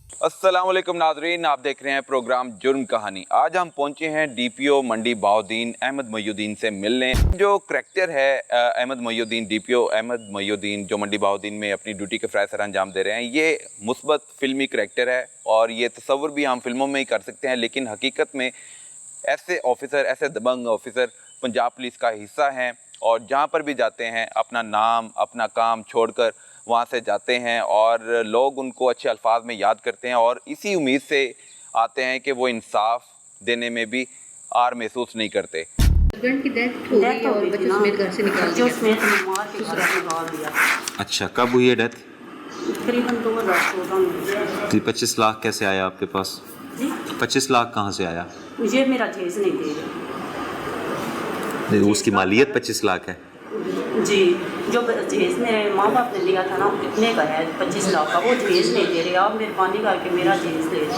अस्सलाम वालेकुम नाज़रीन, आप देख रहे हैं प्रोग्राम जुर्म कहानी। आज हम पहुंचे हैं डीपीओ मंडी बहाउद्दीन अहमद मोइनुद्दीन से मिलने। जो करैक्टर है अहमद मोइनुद्दीन, डीपीओ अहमद मोइनुद्दीन जो मंडी बहाउद्दीन में अपनी ड्यूटी के फ़राइज़ अंजाम दे रहे हैं, ये मुस्बत फ़िल्मी करैक्टर है और ये तसव्वुर भी हम फिल्मों में ही कर सकते हैं, लेकिन हकीकत में ऐसे ऑफिसर, ऐसे दबंग ऑफिसर पंजाब पुलिस का हिस्सा हैं और जहाँ पर भी जाते हैं अपना नाम, अपना काम छोड़कर वहाँ से जाते हैं और लोग उनको अच्छे अल्फाज में याद करते हैं और इसी उम्मीद से आते हैं कि वो इंसाफ देने में भी आर महसूस नहीं करते। हस्बैंड की डेथ हो गई और बच्चों समेत घर से निकाल दिया। समेत मार के घर से निकाल दिया। अच्छा, कब हुई है डेथ? तकरीबन 2014 में। तो 25 लाख कैसे आया आपके पास? जी 25 लाख कहाँ से आया? मुझे मेरा जेज नहीं दे रहे। उसकी मालियत 25 लाख है जी, जो जेज मेरे माँ बाप ने लिया था ना, कितने का है 25 लाख का, वो जेज नहीं दे रहे। आप मेहरबानी करके मेरा जेज दे दें।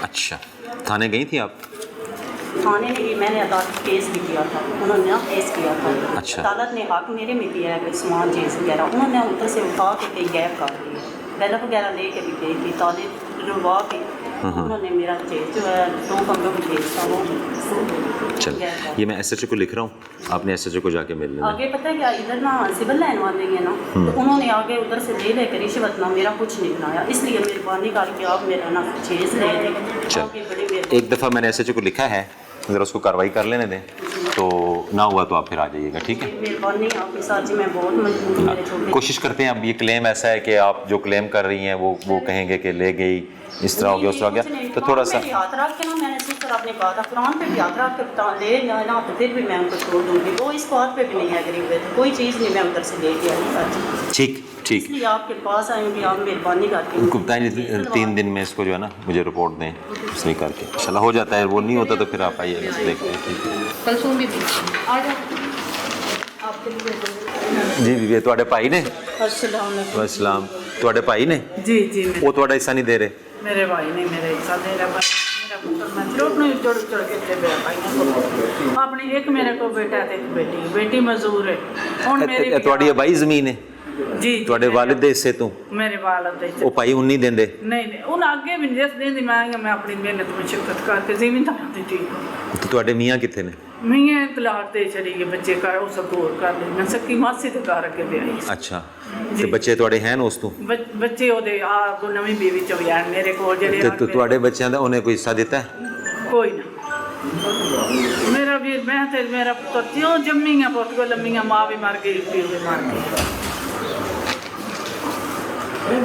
अच्छा, थाने गई थी आप? थाने में भी मैंने अदालत केस भी किया था, उन्होंने ना केस किया था। अच्छा। अदालत ने हक मेरे में किया है सामान जेज वगैरह, उन्होंने उधर से उठा के कई गैप कर दिए, बैलट वगैरह ले के भी गई थी, ताले रुलवा के उन्होंने मेरा जेज जो है 2 कमरों में जेज था वो। चल, ये मैं एसएचओ को लिख रहा हूँ, आपने एसएचओ को जाके मिल लेना। आगे पता है क्या, इधर ना सिविल लाइन वाले हैं ना, तो उन्होंने आगे उधर से ले लेकर रिश्वत ना मेरा कुछ नहीं बनाया, इसलिए मेहरबानी करके आप मेरा ना जेज ले लें। चल, एक दफ़ा मैंने एसएचओ को लिखा है, ज़रा उसको कार्रवाई कर लेने दें, तो ना हुआ तो आप फिर आ जाइएगा, ठीक है? मेहरबानी आपके साथ जी, मैं बहुत मजबूर हूँ मेरे छोटे। कोशिश करते हैं। अब ये क्लेम ऐसा है कि आप जो क्लेम कर रही हैं वो कहेंगे कि ले गई, इस तरह हो गया, उस तरह हो गया, तो थोड़ा सा याद रख के ना, मैंने सिर्फ आपने कहा था कुरान पे भी याद रख के ले ना, तो फिर भी मैं उनको छोड़ दूँगी। वो इस बात पे भी नहीं एग्री हुए थे, कोई चीज़ नहीं मैं उधर से ले के आई। ठीक ठीक, इसलिए आपके पास आए कि आप मेहरबानी करके उनको बताएं 3 दिन में इसको जो है ना मुझे रिपोर्ट दें, सही करके इंशाल्लाह हो जाता है। वो नहीं होता तो फिर आप आइएगा, देखते हैं, ठीक है? कलसूम भी आ जाओ आपके लिए। जी बीबी, ਤੁਹਾਡੇ ਭਾਈ ਨੇ? अस्सलाम वालेकुम। अस्सलाम, ਤੁਹਾਡੇ ਭਾਈ ਨੇ? जी जी ਉਹ ਤੁਹਾਡਾ ਹਿੱਸਾ ਨਹੀਂ ਦੇ ਰਹੇ? मेरे भाई ने मेरे हिस्सा दे रहा, मेरा पुत्र मैं चोट नहीं जोड़ जोड़ के दे मेरा भाई को अपनी। एक मेरे को बेटा है, एक बेटी, बेटी मजदूर है। और मेरी ਤੁਹਾਡੀ ਬਾਈ ਜ਼ਮੀਨ ਹੈ? जी ਤੁਹਾਡੇ ਵਾਲਿਦ ਦੇ ਹਿੱਸੇ ਤੋਂ मेरे वालद दे ਉਹ ਭਾਈ 19 ਦਿੰਦੇ? नहीं उन आगे भी जिस दिन मैं अपनी मेहनत में शिरकत करके जिम्मेदार दी थी। ਤੇ ਤੁਹਾਡੇ ਮੀਆਂ ਕਿੱਥੇ ਨੇ? मैं तलाक दे चली गई, बच्चे का वो सब और कर ली, मैं सकी मासी के घर के दे आई। ਅੱਛਾ, ਤੇ ਬੱਚੇ ਤੁਹਾਡੇ हैं ਉਸ ਤੋਂ? बच्चे ओदे आ नवी बीवी चो यार मेरे को जेडे ਤੇ ਤੁਹਾਡੇ ਬੱਚਿਆਂ ਦਾ ਉਹਨੇ ਕੋਈ ਹਿੱਸਾ ਦਿੱਤਾ ਹੈ? कोई ना। मेरा भी मैं ते मेरा पुत्र क्यों जम्मीਆਂ ਪੁੱਤ ਕੋ ਲੰਮੀਆਂ, ਮਾਂ ਵੀ ਮਰ ਗਈ, ਪਿਓ ਵੀ ਮਰ ਗਿਆ।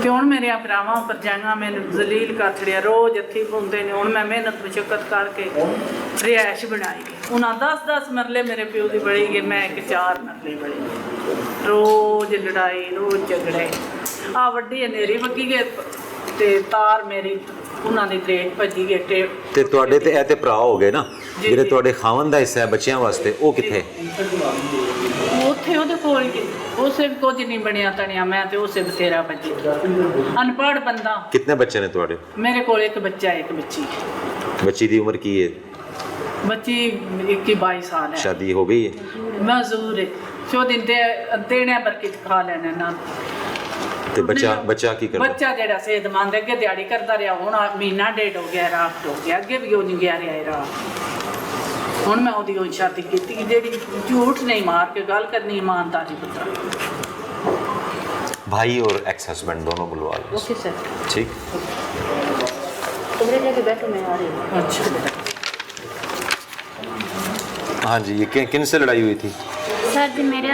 ਤੇ ਹੁਣ ਮੇਰੇ ਭਰਾਵਾਂ ਭਰਜਾਈਆਂ ਮੈਨੂੰ ਜ਼ਲੀਲ ਕਰ ਛੜਿਆ, ਰੋਜ਼ ਹੱਥੀਂ ਪਾਉਂਦੇ ਨੇ। ਹੁਣ ਮੈਂ ਮਿਹਨਤ ਮੁਸ਼ੱਕਤ ਕਰਕੇ ਰਿਹਾਇਸ਼ ਬਣਾਈ, ਉਹਨਾਂ 10-10 ਮਰਲੇ ਮੇਰੇ ਪਿਓ ਦੀ ਬੜੀ ਗਏ, ਮੈਂ ਇੱਕ 4 ਮਰਲੇ ਬੜੀ। ਰੋਜ਼ ਲੜਾਈ, ਰੋਜ਼ ਝਗੜੇ। ਆ ਵੱਡੀ ਹਨੇਰੀ ਵਗੀ ਗਏ ਤੇ ਤਾਰ ਮੇਰੀ ਉਹਨਾਂ ਦੀ ਟ੍ਰੇਨ ਭੱਜੀ ਗਈ। ਤੇ ਤੁਹਾਡੇ ਤੇ ਇਹ ਤੇ ਭਰਾ ਹੋ ਗਏ ਨਾ, ਜਿਹੜੇ ਤੁਹਾਡੇ ਖਾਵਨ ਦਾ ਹਿੱਸਾ ਹੈ ਬੱਚਿਆਂ ਵਾਸਤੇ, ਉਹ ਕਿੱਥੇ? ਉੱਥੇ ਉਹਦੇ ਕੋਲ ਉਸੇ ਵੀ ਕੁਝ ਨਹੀਂ ਬਣਿਆ ਤਣਿਆ, ਮੈਂ ਤੇ ਉਸੇ ਬਥੇਰਾ ਬੱਚੀ ਅਨਪੜ੍ਹ ਬੰਦਾ। ਕਿੰਨੇ ਬੱਚੇ ਨੇ ਤੁਹਾਡੇ? ਮੇਰੇ ਕੋਲ ਇੱਕ ਬੱਚਾ ਇੱਕ ਬੱਚੀ। ਬੱਚੀ ਦੀ ਉਮਰ ਕੀ ਹੈ? ਬੱਚੀ 21-22 ਸਾਲ ਹੈ। शादी हो गई है? ਮਜ਼ਦੂਰ ਹੈ, ਸੋ ਦਿੰਦੇ ਦੇਣੇ ਬਰਕੀ ਖਾ ਲੈਣਾ ਨਾ। ਤੇ ਬੱਚਾ ਕੀ ਕਰਦਾ? ਬੱਚਾ ਜਿਹੜਾ ਸਿਹਤਮੰਦ ਅੱਗੇ ਦਿਹਾੜੀ ਕਰਦਾ ਰਿਹਾ, ਹੁਣ ਮਹੀਨਾ ਡੇਢ ਹੋ ਗਿਆ ਰਾਤ ਹੋ ਗਿਆ, ਅੱਗੇ ਵੀ ਉਹ ਨਹੀਂ ਗਿਆ ਰਿਹਾ ਰਾਤ। ਹੁਣ ਮੈਂ ਉਹਦੀ ਉਹ ਸ਼ਾਦੀ ਕੀਤੀ ਕਿ ਜਿਹੜੀ ਝੂਠ ਨਹੀਂ ਮਾਰ ਕੇ ਗੱਲ करनी, ईमानदारी बता। भाई और एक्स हस्बैंड दोनों बुलवा लो। ओके सर, ठीक। कमरे लेके बैठो, मैं आ रही हूँ। अच्छा। हाँ जी, ये किन से लड़ाई हुई थी? सर जी मेरे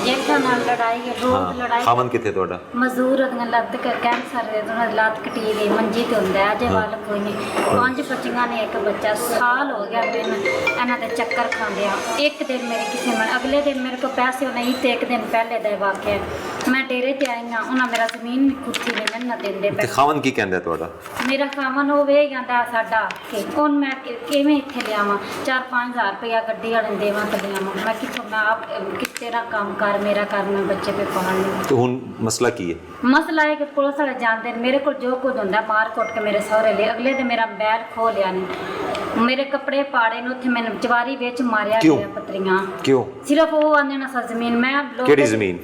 जेठा नाल लड़ाई है, रोज लड़ाई। खामन किथे ਤੁਹਾਡਾ? मजदूर लत्त कैंसर है, उन्हें लत्त कटी गई, मंजी ते हुंदा है, अजे वाल कोई नहीं। 5 बच्चियां ने, एक बच्चा। साल हो गया मैंने इन्हां दे चक्कर खांदे। एक दिन मेरे किसी में अगले दिन मेरे को पैसे नहीं थे, एक दिन पहले दा वाकया मैं डेरे ते आई हां, उन्हां मेरा जमीन कुत्ती ने ना देंदे ਤੇ ਖਾਮਨ ਕੀ ਕਹਿੰਦਾ ਤੁਹਾਡਾ? मेरा खावन होवे ਜਾਂਦਾ ਸਾਡਾ ਕਿ ਹੁਣ ਮੈਂ ਕਿਵੇਂ ਇੱਥੇ ਲਿਆਵਾਂ? 4-5 ਹਜ਼ਾਰ ਰੁਪਇਆ ਗੱਡੀ ਵਾਲੇ ਨੂੰ ਦੇਵਾਂ ਤਾਂ ਲਿਆਵਾਂ ਮੈਂ ਕਿੱਥੋਂ? ਮੈਂ ਆਪ ਤੇਰਾ ਕੰਮ ਕਰ, ਮੇਰਾ ਕਰ, ਮੈਂ ਬੱਚੇ पे ਪਾਲਣੇ। तो ਹੁਣ ਮਸਲਾ ਕੀ ਹੈ? ਮਸਲਾ ਹੈ ਕਿ ਪੁਲਿਸ ਵਾਲੇ ਜਾਣਦੇ ਨੇ ਮੇਰੇ ਕੋਲ ਜੋ ਕੁਝ ਹੁੰਦਾ ਮਾਰ ਕੁੱਟ ਕੇ ਮੇਰੇ ਸਹੁਰੇ ਲੈ, ਅਗਲੇ ਦੇ ਮੇਰਾ ਬੈਗ ਖੋ ਲਿਆ ਨੇ। ਮੇਰੇ ਕੱਪੜੇ ਪਾੜੇ ਨੇ ਉੱਥੇ ਮੈਨੂੰ ਜਵਾਰੀ ਵਿੱਚ ਮਾਰਿਆ ਕਿਉਂ? ਗਿਆ ਪੱਤਰੀਆਂ क्यों? ਸਿਰਫ ਉਹ ਆਂਦੇ ਨਾ ਜ਼ਮੀਨ ਮੈਂ केड़ी जमीन?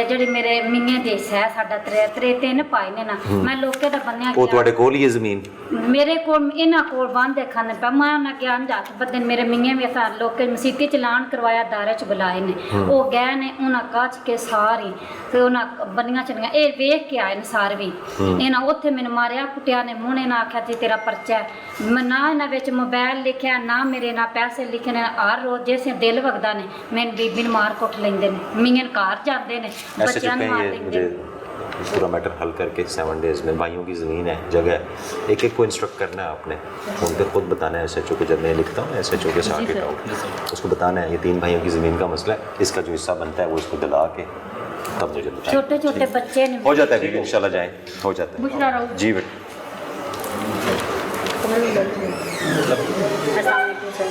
ਜਿਹੜੇ ਮੇਰੇ ਮੀਆਂ ਦੇ ਸਹਿ ਸਾਡਾ ਤਰੇ ਤਿੰਨ ਪਾਈ ਨੇ ਨਾ ਮੈਂ ਲੋਕੇ ਦਾ ਬੰਨਿਆ वो ਤੁਹਾਡੇ ਕੋਲ ਹੀ ਹੈ ਜ਼ਮੀਨ? ਮੇਰੇ ਕੋਲ ਇਹਨਾਂ ਕੋਲ ਬੰਦੇ ਖਾਨੇ ਪਾ ਮੈਂ ਨਾ ਗਿਆ ਅੰਦਾ ਬਦਨ ਮੇਰੇ ਮੀਆਂ ਵੀ ਅਸਾਂ ਲੋਕੇ ਮਸੀਤੀ ਚਲਾਨ ਕਰਵਾਇਆ ਦਾਰੇ ਚ ਬੁਲਾਏ ਨੇ ਉਹ ਗਏ ਨੇ ਉਹਨਾਂ ਕੱਚ ਕੇ ਸਾਰੀ ਤੇ ਉਹਨਾਂ ਬੰਨੀਆਂ ਚਲੀਆਂ ਇਹ ਵੇਖ ਕੇ ਆਏ ਨੇ ਸਾਰ ਵੀ ਇਹਨਾਂ ਉੱਥੇ ਮੈਨੂੰ ਮਾਰਿਆ ਕੁੱਟਿਆ ਨੇ ਮੂੰਹ ਨੇ ਨਾ ਆਖਿਆ ਸੀ ਤੇਰਾ ਪਰਚਾ ਮੈਂ ਨਾ ਇਹਨਾਂ ਵਿੱਚ ਮੋਬਾਈਲ ਲਿਖਿਆ ਨਾ ਮੇਰੇ ਨਾਲ ਪੈਸੇ ਲਿਖੇ ਨੇ ਹਰ ਰੋਜ਼ ਜੈਸੇ ਦਿਲ ਵਗਦਾ ਨੇ ਮੈਨੂੰ ਬੀਬੀ ਨੂੰ ਮਾਰ ਕੁੱਟ ਲੈਂਦੇ ਨੇ ਮੀਆਂ ਘਰ ਜਾਂਦੇ ਨੇ ऐसे ਬੱਚਿਆਂ चुके ਨੂੰ हैं ਮਾਰ ये ਲੈਂਦੇ मुझे पूरा मैटर हल करके 7 डेज में भाइयों की ज़मीन है जगह है एक एक को इंस्ट्रक्ट करना है आपने उनको खुद बताना है SHO को जब मैं लिखता हूँ SHO के साथ उसको बताना है ये 3 भाइयों की ज़मीन का मसला है इसका जो हिस्सा बनता है वो इसको दिला के तब मुझे बताएं। छोटे छोटे बच्चे ने हो जाता है बीबी इंशाल्लाह जाएं हो जाता बुशरा है रहो। जी बेटा। अस्सलाम वालेकुम सर।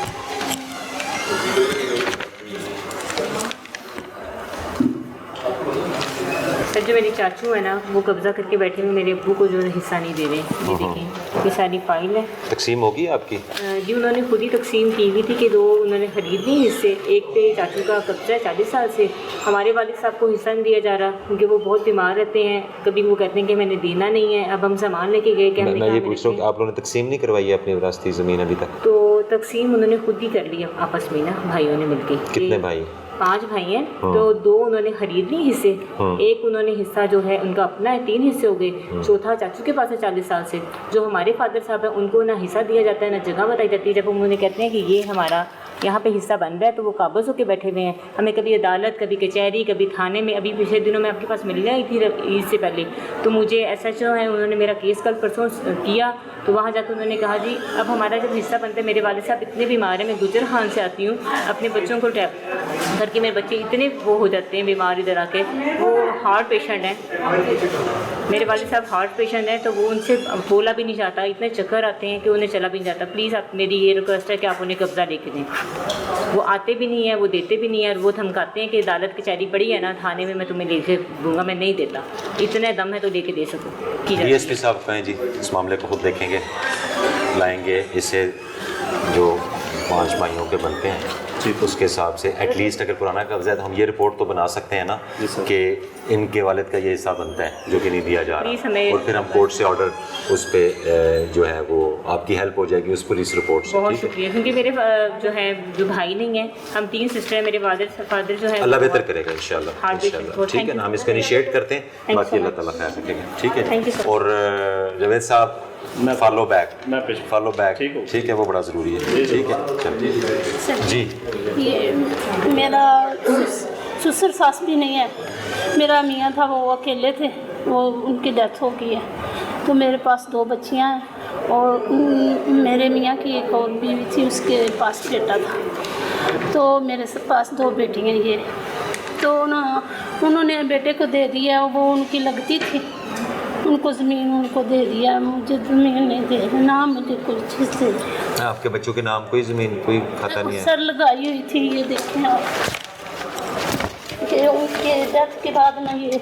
सर जो मेरे चाचू है ना वो कब्जा करके बैठे हुए मेरे अब्बू को जो हिस्सा नहीं दे रहे। ये देखें ये सारी फाइल है तकसीम होगी आपकी? जी उन्होंने खुद ही तकसीम की हुई थी कि 2 उन्होंने खरीद ली हिस्से। एक पे चाचू का कब्जा है 40 साल से, हमारे वालिद साहब को हिस्सा नहीं दिया जा रहा क्योंकि वो बहुत बीमार रहते हैं। कभी वो कहते हैं कि मैंने देना नहीं है, अब हम सामान लेके गए कि हमने मैं ये कहा पूछ रहा हूँ कि आप लोगों ने तकसीम नहीं करवाई है अपनी विरासती ज़मीन अभी तक? तो तकसीम उन्होंने खुद ही कर ली आपस में ना भाइयों ने मिलके। कितने भाई? 5 भाई हैं तो 2 उन्होंने खरीद ली हिस्से। एक उन्होंने हिस्सा जो है उनका अपना है 3 हिस्से हो गए। चौथा चाचू के पास है 40 साल से। जो हमारे फादर साहब हैं उनको ना हिस्सा दिया जाता है ना जगह बताई जाती है। जब हम उन्होंने कहते हैं कि ये हमारा यहाँ पे हिस्सा बन रहा है तो वो काबज़ होकर बैठे हुए हैं। हमें कभी अदालत कभी कचहरी कभी थाने में, अभी पिछले दिनों में आपके पास मिलने आई थी ईद से पहले, तो मुझे SHO है उन्होंने मेरा केस कल परसों किया तो वहाँ जाकर उन्होंने कहा जी अब हमारा जब हिस्सा बनता है, मेरे वालिद साहब इतने बीमार हैं, मैं गुजर खान से आती हूँ, अपने बच्चों को घर के मेरे बच्चे इतने वो हो जाते हैं बीमार इधर आके, वो हार्ट पेशेंट हैं, मेरे वालिद साहब हार्ट पेशेंट हैं, तो वो उनसे बोला भी नहीं जाता, इतने चक्कर आते हैं कि उन्हें चला भी नहीं जाता। प्लीज़ आप मेरी ये रिक्वेस्ट है कि आप उन्हें कब्ज़ा लेके दें। वो आते भी नहीं है, वो देते भी नहीं है, और वो धमकाते हैं कि अदालत कचहरी बड़ी है ना, थाने में मैं तुम्हें लेके दूंगा, मैं नहीं देता, इतने दम है तो लेके दे सको। DSP साहब कहें जी इस मामले को खुद देखेंगे, लाएंगे इसे जो 5 भाइयों के बनते हैं उसके हिसाब से एटलीस्ट अगर पुराना कब्जा है तो हम ये रिपोर्ट तो बना सकते हैं ना कि इनके वालिद का ये हिस्सा बनता है जो कि नहीं दिया जा रहा, और फिर हम कोर्ट से ऑर्डर उस पर जो है वो आपकी हेल्प हो जाएगी उस पुलिस रिपोर्ट से। बहुत शुक्रिया, क्योंकि मेरे जो है जो भाई नहीं है, हम 3 सिस्टर हैं, मेरे फादर जो है अल्लाह बेहतर करेगा इंशाल्लाह। ठीक है ना, हम इसको इनिशिएट करते हैं, बाकी अल्लाह ताला खैर रखेगा। ठीक है। और जावेद साहब फॉलो बैक ठीक है, वो बड़ा ज़रूरी है। ठीक है चलिए जी। ये मेरा ससुर सास भी नहीं है, मेरा मियाँ था वो अकेले थे, वो उनकी डेथ हो गई है, तो मेरे पास 2 बच्चियाँ हैं और मेरे मियाँ की एक और बीवी थी, उसके पास बेटा था, तो मेरे पास 2 बेटियाँ ये, तो उन्होंने बेटे को दे दिया, वो उनकी लगती थी, उनको ज़मीन उनको दे दिया, मुझे ज़मीन नहीं दे रहे ना, मुझे कोई चीज़ दे दी। आपके बच्चों के नाम कोई ज़मीन कोई खाता नहीं है? सर लगाई हुई थी, ये देखें आप, कि उनके डेथ के बाद में ये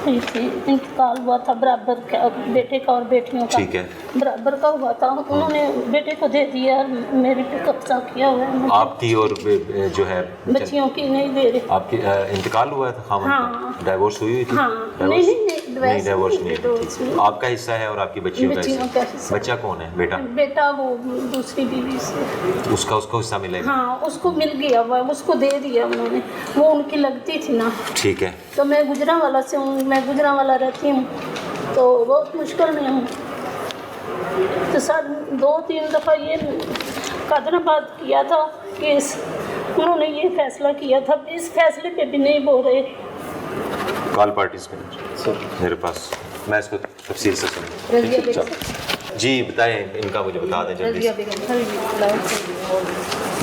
इंतकाल हुआ था बराबर का, बेटे का और बेटियों का ठीक है बराबर का हुआ था, उन्होंने बेटे को दे दिया, मेरे पे कब्जा किया हुआ है। आपकी और जो है बच्चियों की नहीं दे रहे। आपकी इंतकाल हुआ था खामन? हाँ। डाइवोर्स हुई थी? हाँ। नहीं डाइवोर्स नहीं है। आपका हिस्सा है और आपकी बच्चियों का हिस्सा। बच्चा कौन है? बेटा वो दूसरी बीवी से, उसको हिस्सा मिलेगा? हाँ उसको मिल गया हुआ, उसको दे दिया उन्होंने, वो उनकी लगती थी ना। ठीक है। तो मैं गुजरांवाला से हूँ, मैं गुजरांवाला रहती हूँ, तो बहुत मुश्किल में हूँ। तो सर 2-3 दफ़ा ये कादराबाद किया था केस, उन्होंने ये फैसला किया था, इस फैसले पे भी नहीं बोल रहे। कॉल पार्टीज में मेरे पास, मैं इसको तफसील से सुन। जी बताएं, इनका मुझे बता दें जल्दी से।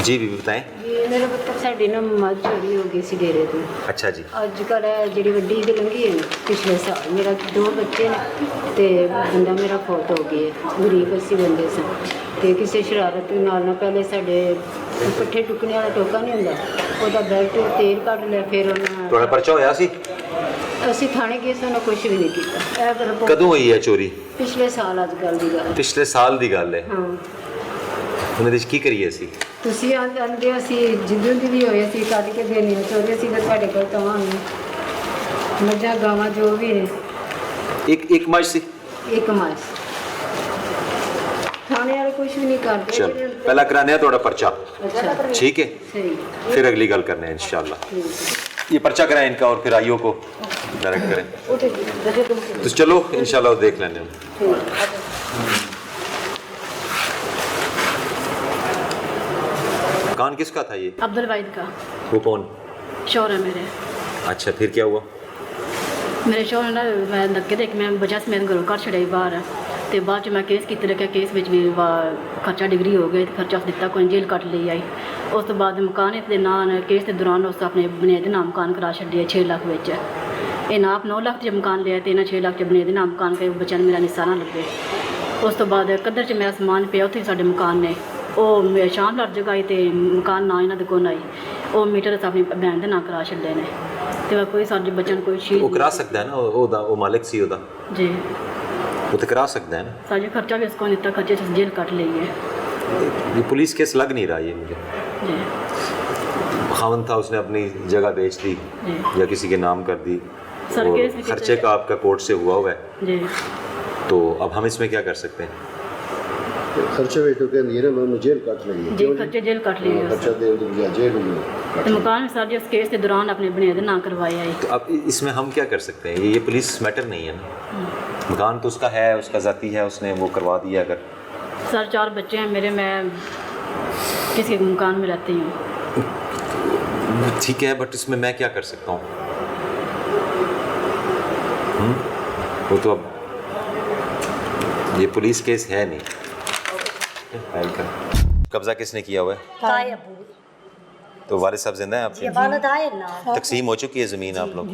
जी भी बताएं। मेरे पुत्र साड़ी ना मझ चोरी हो गई सी डेरे तो। अच्छा जी। अजकल जी वड्डी ईद लंघी है पिछले साल, मेरा 2 बच्चे ने ते बंदा मेरा फौत हो गया, गरीब अस्सी बंदे सन, ते किसी शरारत नाल पहले साडे पट्ठे टुकने वाला टोका नहीं हुंदा, ਉਹਦਾ ਬੈਲਟ ਤੇਲ ਕੱਢ ਲਿਆ, ਫਿਰ ਉਹਨਾਂ ਤੁਹਾਡਾ ਪਰਚਾ ਹੋਇਆ ਸੀ? ਅਸੀਂ ਥਾਣੇ ਗਏ ਸੀ, ਉਹਨਾਂ ਕੁਝ ਵੀ ਨਹੀਂ ਕੀਤਾ। ਇਹ ਰਿਪੋਰਟ ਕਦੋਂ ਹੋਈ ਹੈ ਚੋਰੀ? ਪਿਛਲੇ ਸਾਲ ਅੱਜ ਕੱਲ੍ਹ ਦੀ ਗੱਲ। ਪਿਛਲੇ ਸਾਲ ਦੀ ਗੱਲ ਹੈ। ਹਾਂ ਉਹਨੇ ਦੇ ਕੀ ਕਰੀਏ ਅਸੀਂ ਤੁਸੀਂ ਆਂਦੇ ਅਸੀਂ ਜਿੱਦੋਂ ਦੀ ਵੀ ਹੋਏ ਅਸੀਂ ਕੱਢ ਕੇ ਦੇਣੀ ਚਾਹੁੰਦੇ ਸੀ ਤਾਂ ਤੁਹਾਡੇ ਕੋਲ ਤਵਾਂਗੇ ਮੱਝਾਂ ਗਾਵਾਂ ਜੋ ਵੀ ਨੇ ਇੱਕ ਮੱਝ ਸੀ ਇੱਕ ਮਾਸ ਥਾਣੇ ਵਾਲੇ ਕੁਝ ਵੀ ਨਹੀਂ ਕਰਦੇ ਚਲ ਪਹਿਲਾਂ ਕਰਾਣੇ ਆ ਤੁਹਾਡਾ पर्चा ਅੱਛਾ ठीक है सही फिर अगली गल करने हैं इंशाल्लाह ये पर्चा कराएं इनका और फिर आईओ को डायरेक्ट करें तो चलो इंशाल्लाह देख लेने हैं कान किसका था ये अब्दुल वाहिद का वो कौन शोर है मेरे अच्छा फिर क्या हुआ ਮੇਰੇ ਸ਼ੋਹਰ ਨਾਲ ਮੈਂ ਲੱਗੇ ਤੇ ਮੈਂ ਵਜ੍ਹਾ ਸੇ ਮੇਰੇ ਘਰੋਂ ਘਰ ਛੜਾਈ ਬਾਹਰ ਤੇ ਬਾਅਦ ਚ ਮੈਂ ਕੇਸ ਕੀਤੇ ਲੱਗਿਆ ਕੇਸ ਵਿੱਚ ਵੀ ਖਰਚਾ ਡਿਗਰੀ ਹੋ ਗਈ ਤੇ ਖਰਚਾ ਦਿੱਤਾ ਕੋਈ ਜੇਲ੍ਹ ਕੱਟ ਲਈ ਆਈ ਉਸ ਤੋਂ ਬਾਅਦ ਮਕਾਨ ਦੇ ਨਾਂ ਕੇਸ ਦੇ ਦੌਰਾਨ ਉਸ ਆਪਣੇ ਬਨੇ ਦੇ ਨਾਮ ਮਕਾਨ ਕਰਾ ਛੱਡਿਆ 6 ਲੱਖ ਵਿੱਚ ਇਹ ਨਾਪ 9 ਲੱਖ 'ਚ ਮਕਾਨ ਲਿਆ ਤੇ ਇਹਨਾਂ 6 ਲੱਖ 'ਚ ਬਨੇ ਦੇ ਨਾਮ ਮਕਾਨ ਕੇ ਬੱਚਿਆਂ ਨੂੰ ਮੇਰਾ ਨਿਸ਼ਾਨਾ ਲੱਗੇ ਉਸ ਤੋਂ ਬਾਅਦ ਕਦਰ 'ਚ ਮੇਰਾ ਸਮਾਨ ਪਿਆ ਉੱਥੇ ਸਾਡੇ ਮਕਾਨ ਨੇ ਉਹ ਸ਼ਾਮ ਲੜ ਜਗਾਈ ਤੇ ਮਕਾਨ ਨਾ ਇਹਨਾਂ ਦੇ ਕੋਲ ਆਈ ਉਹ ਮੀਟਰ ਆਪਣੀ ਭੈਣ ਦੇ ਨਾਂ ਕਰਾ ਛੱਡੇ ਨੇ ਤੇ ਕੋਈ ਸਾਡੇ ਬੱਚਿਆਂ ਨੂੰ ਕੋਈ ਚੀਜ਼ वो करा सकता है ना वो मालिक सी ओदा जी वो तो करा सकता है ना साझे खर्चा भी इसको नहीं था खर्चे से जेल काट ली है ये पुलिस केस लग नहीं रहा ये मुझे जी खावन था उसने अपनी जगह बेच दी जी या किसी के नाम कर दी सर और केस भी खर्चे का आपका कोर्ट से हुआ है जी तो अब हम इसमें क्या कर सकते हैं खर्चे में तो कहती है ना मैं जेल काट लगी जी खर्चे जेल काट लिए खर्चा दे दिया जेल में तो मकान सर जी उस केस के दौरान अपने बुनियाद ना करवाया है तो अब इसमें हम क्या कर सकते हैं ये पुलिस मैटर नहीं है ना मकान तो उसका है उसका ज़ाती है उसने वो करवा दिया अगर सर 4 बच्चे हैं मेरे मैं किसी मकान में रहती हूँ ठीक है बट इसमें मैं क्या कर सकता हूँ वो तो अब ये पुलिस केस है नहीं फाइल कर कब्जा किसने किया हुआ है ताए अबू तो वालिद साहब जिंदा हैं आपके वालद आए ना तकसीम हो चुकी है ज़मीन आप लोग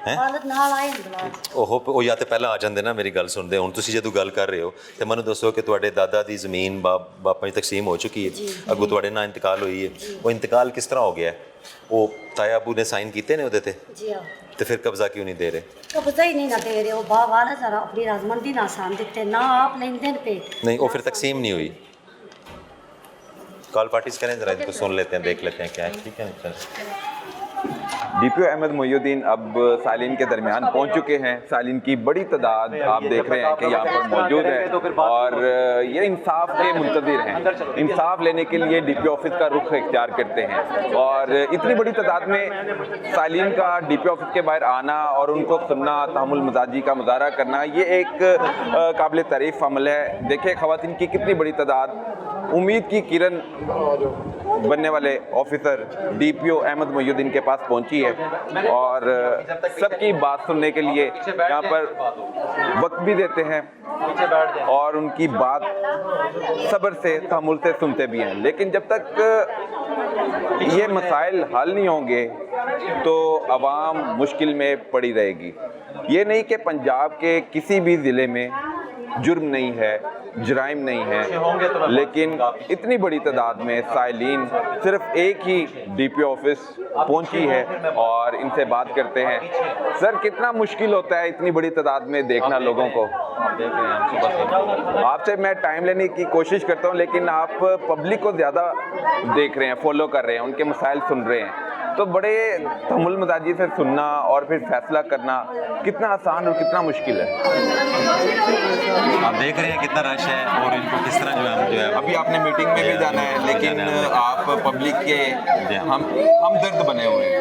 हैं वालद नाल आए ना ਉਹ ਜਾਂ ਤੇ ਪਹਿਲਾਂ ਆ ਜਾਂਦੇ ਨਾ ਮੇਰੀ ਗੱਲ ਸੁਣਦੇ ਹੁਣ ਤੁਸੀਂ ਜਦੋਂ ਗੱਲ ਕਰ ਰਹੇ ਹੋ ਤੇ ਮੈਨੂੰ ਦੱਸੋ ਕਿ ਤੁਹਾਡੇ ਦਾਦਾ ਦੀ ਜ਼ਮੀਨ ਬਾਪਾ ਦੀ ਤਕਸੀਮ ਹੋ ਚੁੱਕੀ ਹੈ ਅੱਗੋਂ ਤੁਹਾਡੇ ਨਾਲ ਇੰਤਕਾਲ ਹੋਈ ਹੈ ਉਹ ਇੰਤਕਾਲ ਕਿਸ ਤਰ੍ਹਾਂ ਹੋ ਗਿਆ ਹੈ ਉਹ ਤਾਇਆ ਅਬੂ ਨੇ ਸਾਈਨ ਕੀਤੇ ਨੇ ਉਹਦੇ ਤੇ जी हाँ ਤੇ ਫਿਰ ਕਬਜ਼ਾ क्यों नहीं दे रहे कब्जा ही नहीं ना दे रहे हो वालद जरा अपनी रजामंदी ना सान देते ना आप लेन देन पे नहीं वो फिर तकसीम नहीं हुई कॉल पार्टीज करें जरा इनको सुन लेते हैं देख लेते हैं क्या है ठीक है चल डीपीओ अहमद मोइनुद्दीन अब सालिन के दरमियान पहुंच चुके हैं। सालिन की बड़ी तादाद आप देख रहे हैं कि यहाँ पर मौजूद है और ये इंसाफ के मुंतज़िर हैं। इंसाफ लेने के लिए डीपीओ ऑफिस का रुख इख्तियार करते हैं और इतनी बड़ी तादाद में सालिन का डीपीओ ऑफिस के बाहर आना और उनको सुनना, तहम्मुल मजाजी का मुजाहरा करना, ये एक काबिल तारीफ़ अमल है। देखिए ख़वातीन की कितनी बड़ी तादाद उम्मीद की किरण बनने वाले ऑफिसर डीपीओ अहमद मोइनुद्दीन के पास पहुंची है और सबकी बात सुनने के लिए यहाँ पर वक्त भी देते हैं और उनकी बात सब्र से, तहम्मुल से सुनते भी हैं। लेकिन जब तक ये मसाइल हल नहीं होंगे तो आवाम मुश्किल में पड़ी रहेगी। ये नहीं कि पंजाब के किसी भी ज़िले में जुर्म नहीं है, जराइम नहीं है, लेकिन इतनी बड़ी तादाद में साइलिन सिर्फ एक ही डीपीओ ऑफिस पहुंची है और इनसे बात करते हैं। सर कितना मुश्किल होता है इतनी बड़ी तादाद में देखना लोगों को? आपसे मैं टाइम लेने की कोशिश करता हूं लेकिन आप पब्लिक को ज़्यादा देख रहे हैं, फॉलो कर रहे हैं, उनके मसाइल सुन रहे हैं, तो बड़े तहम्मुल मजाजी से सुनना और फिर फैसला करना कितना आसान और कितना मुश्किल है। आप देख रहे हैं कितना रश है और इनको किस तरह जो है अभी आपने मीटिंग में भी जाना है लेकिन आप पब्लिक के हम दर्द बने हुए हैं।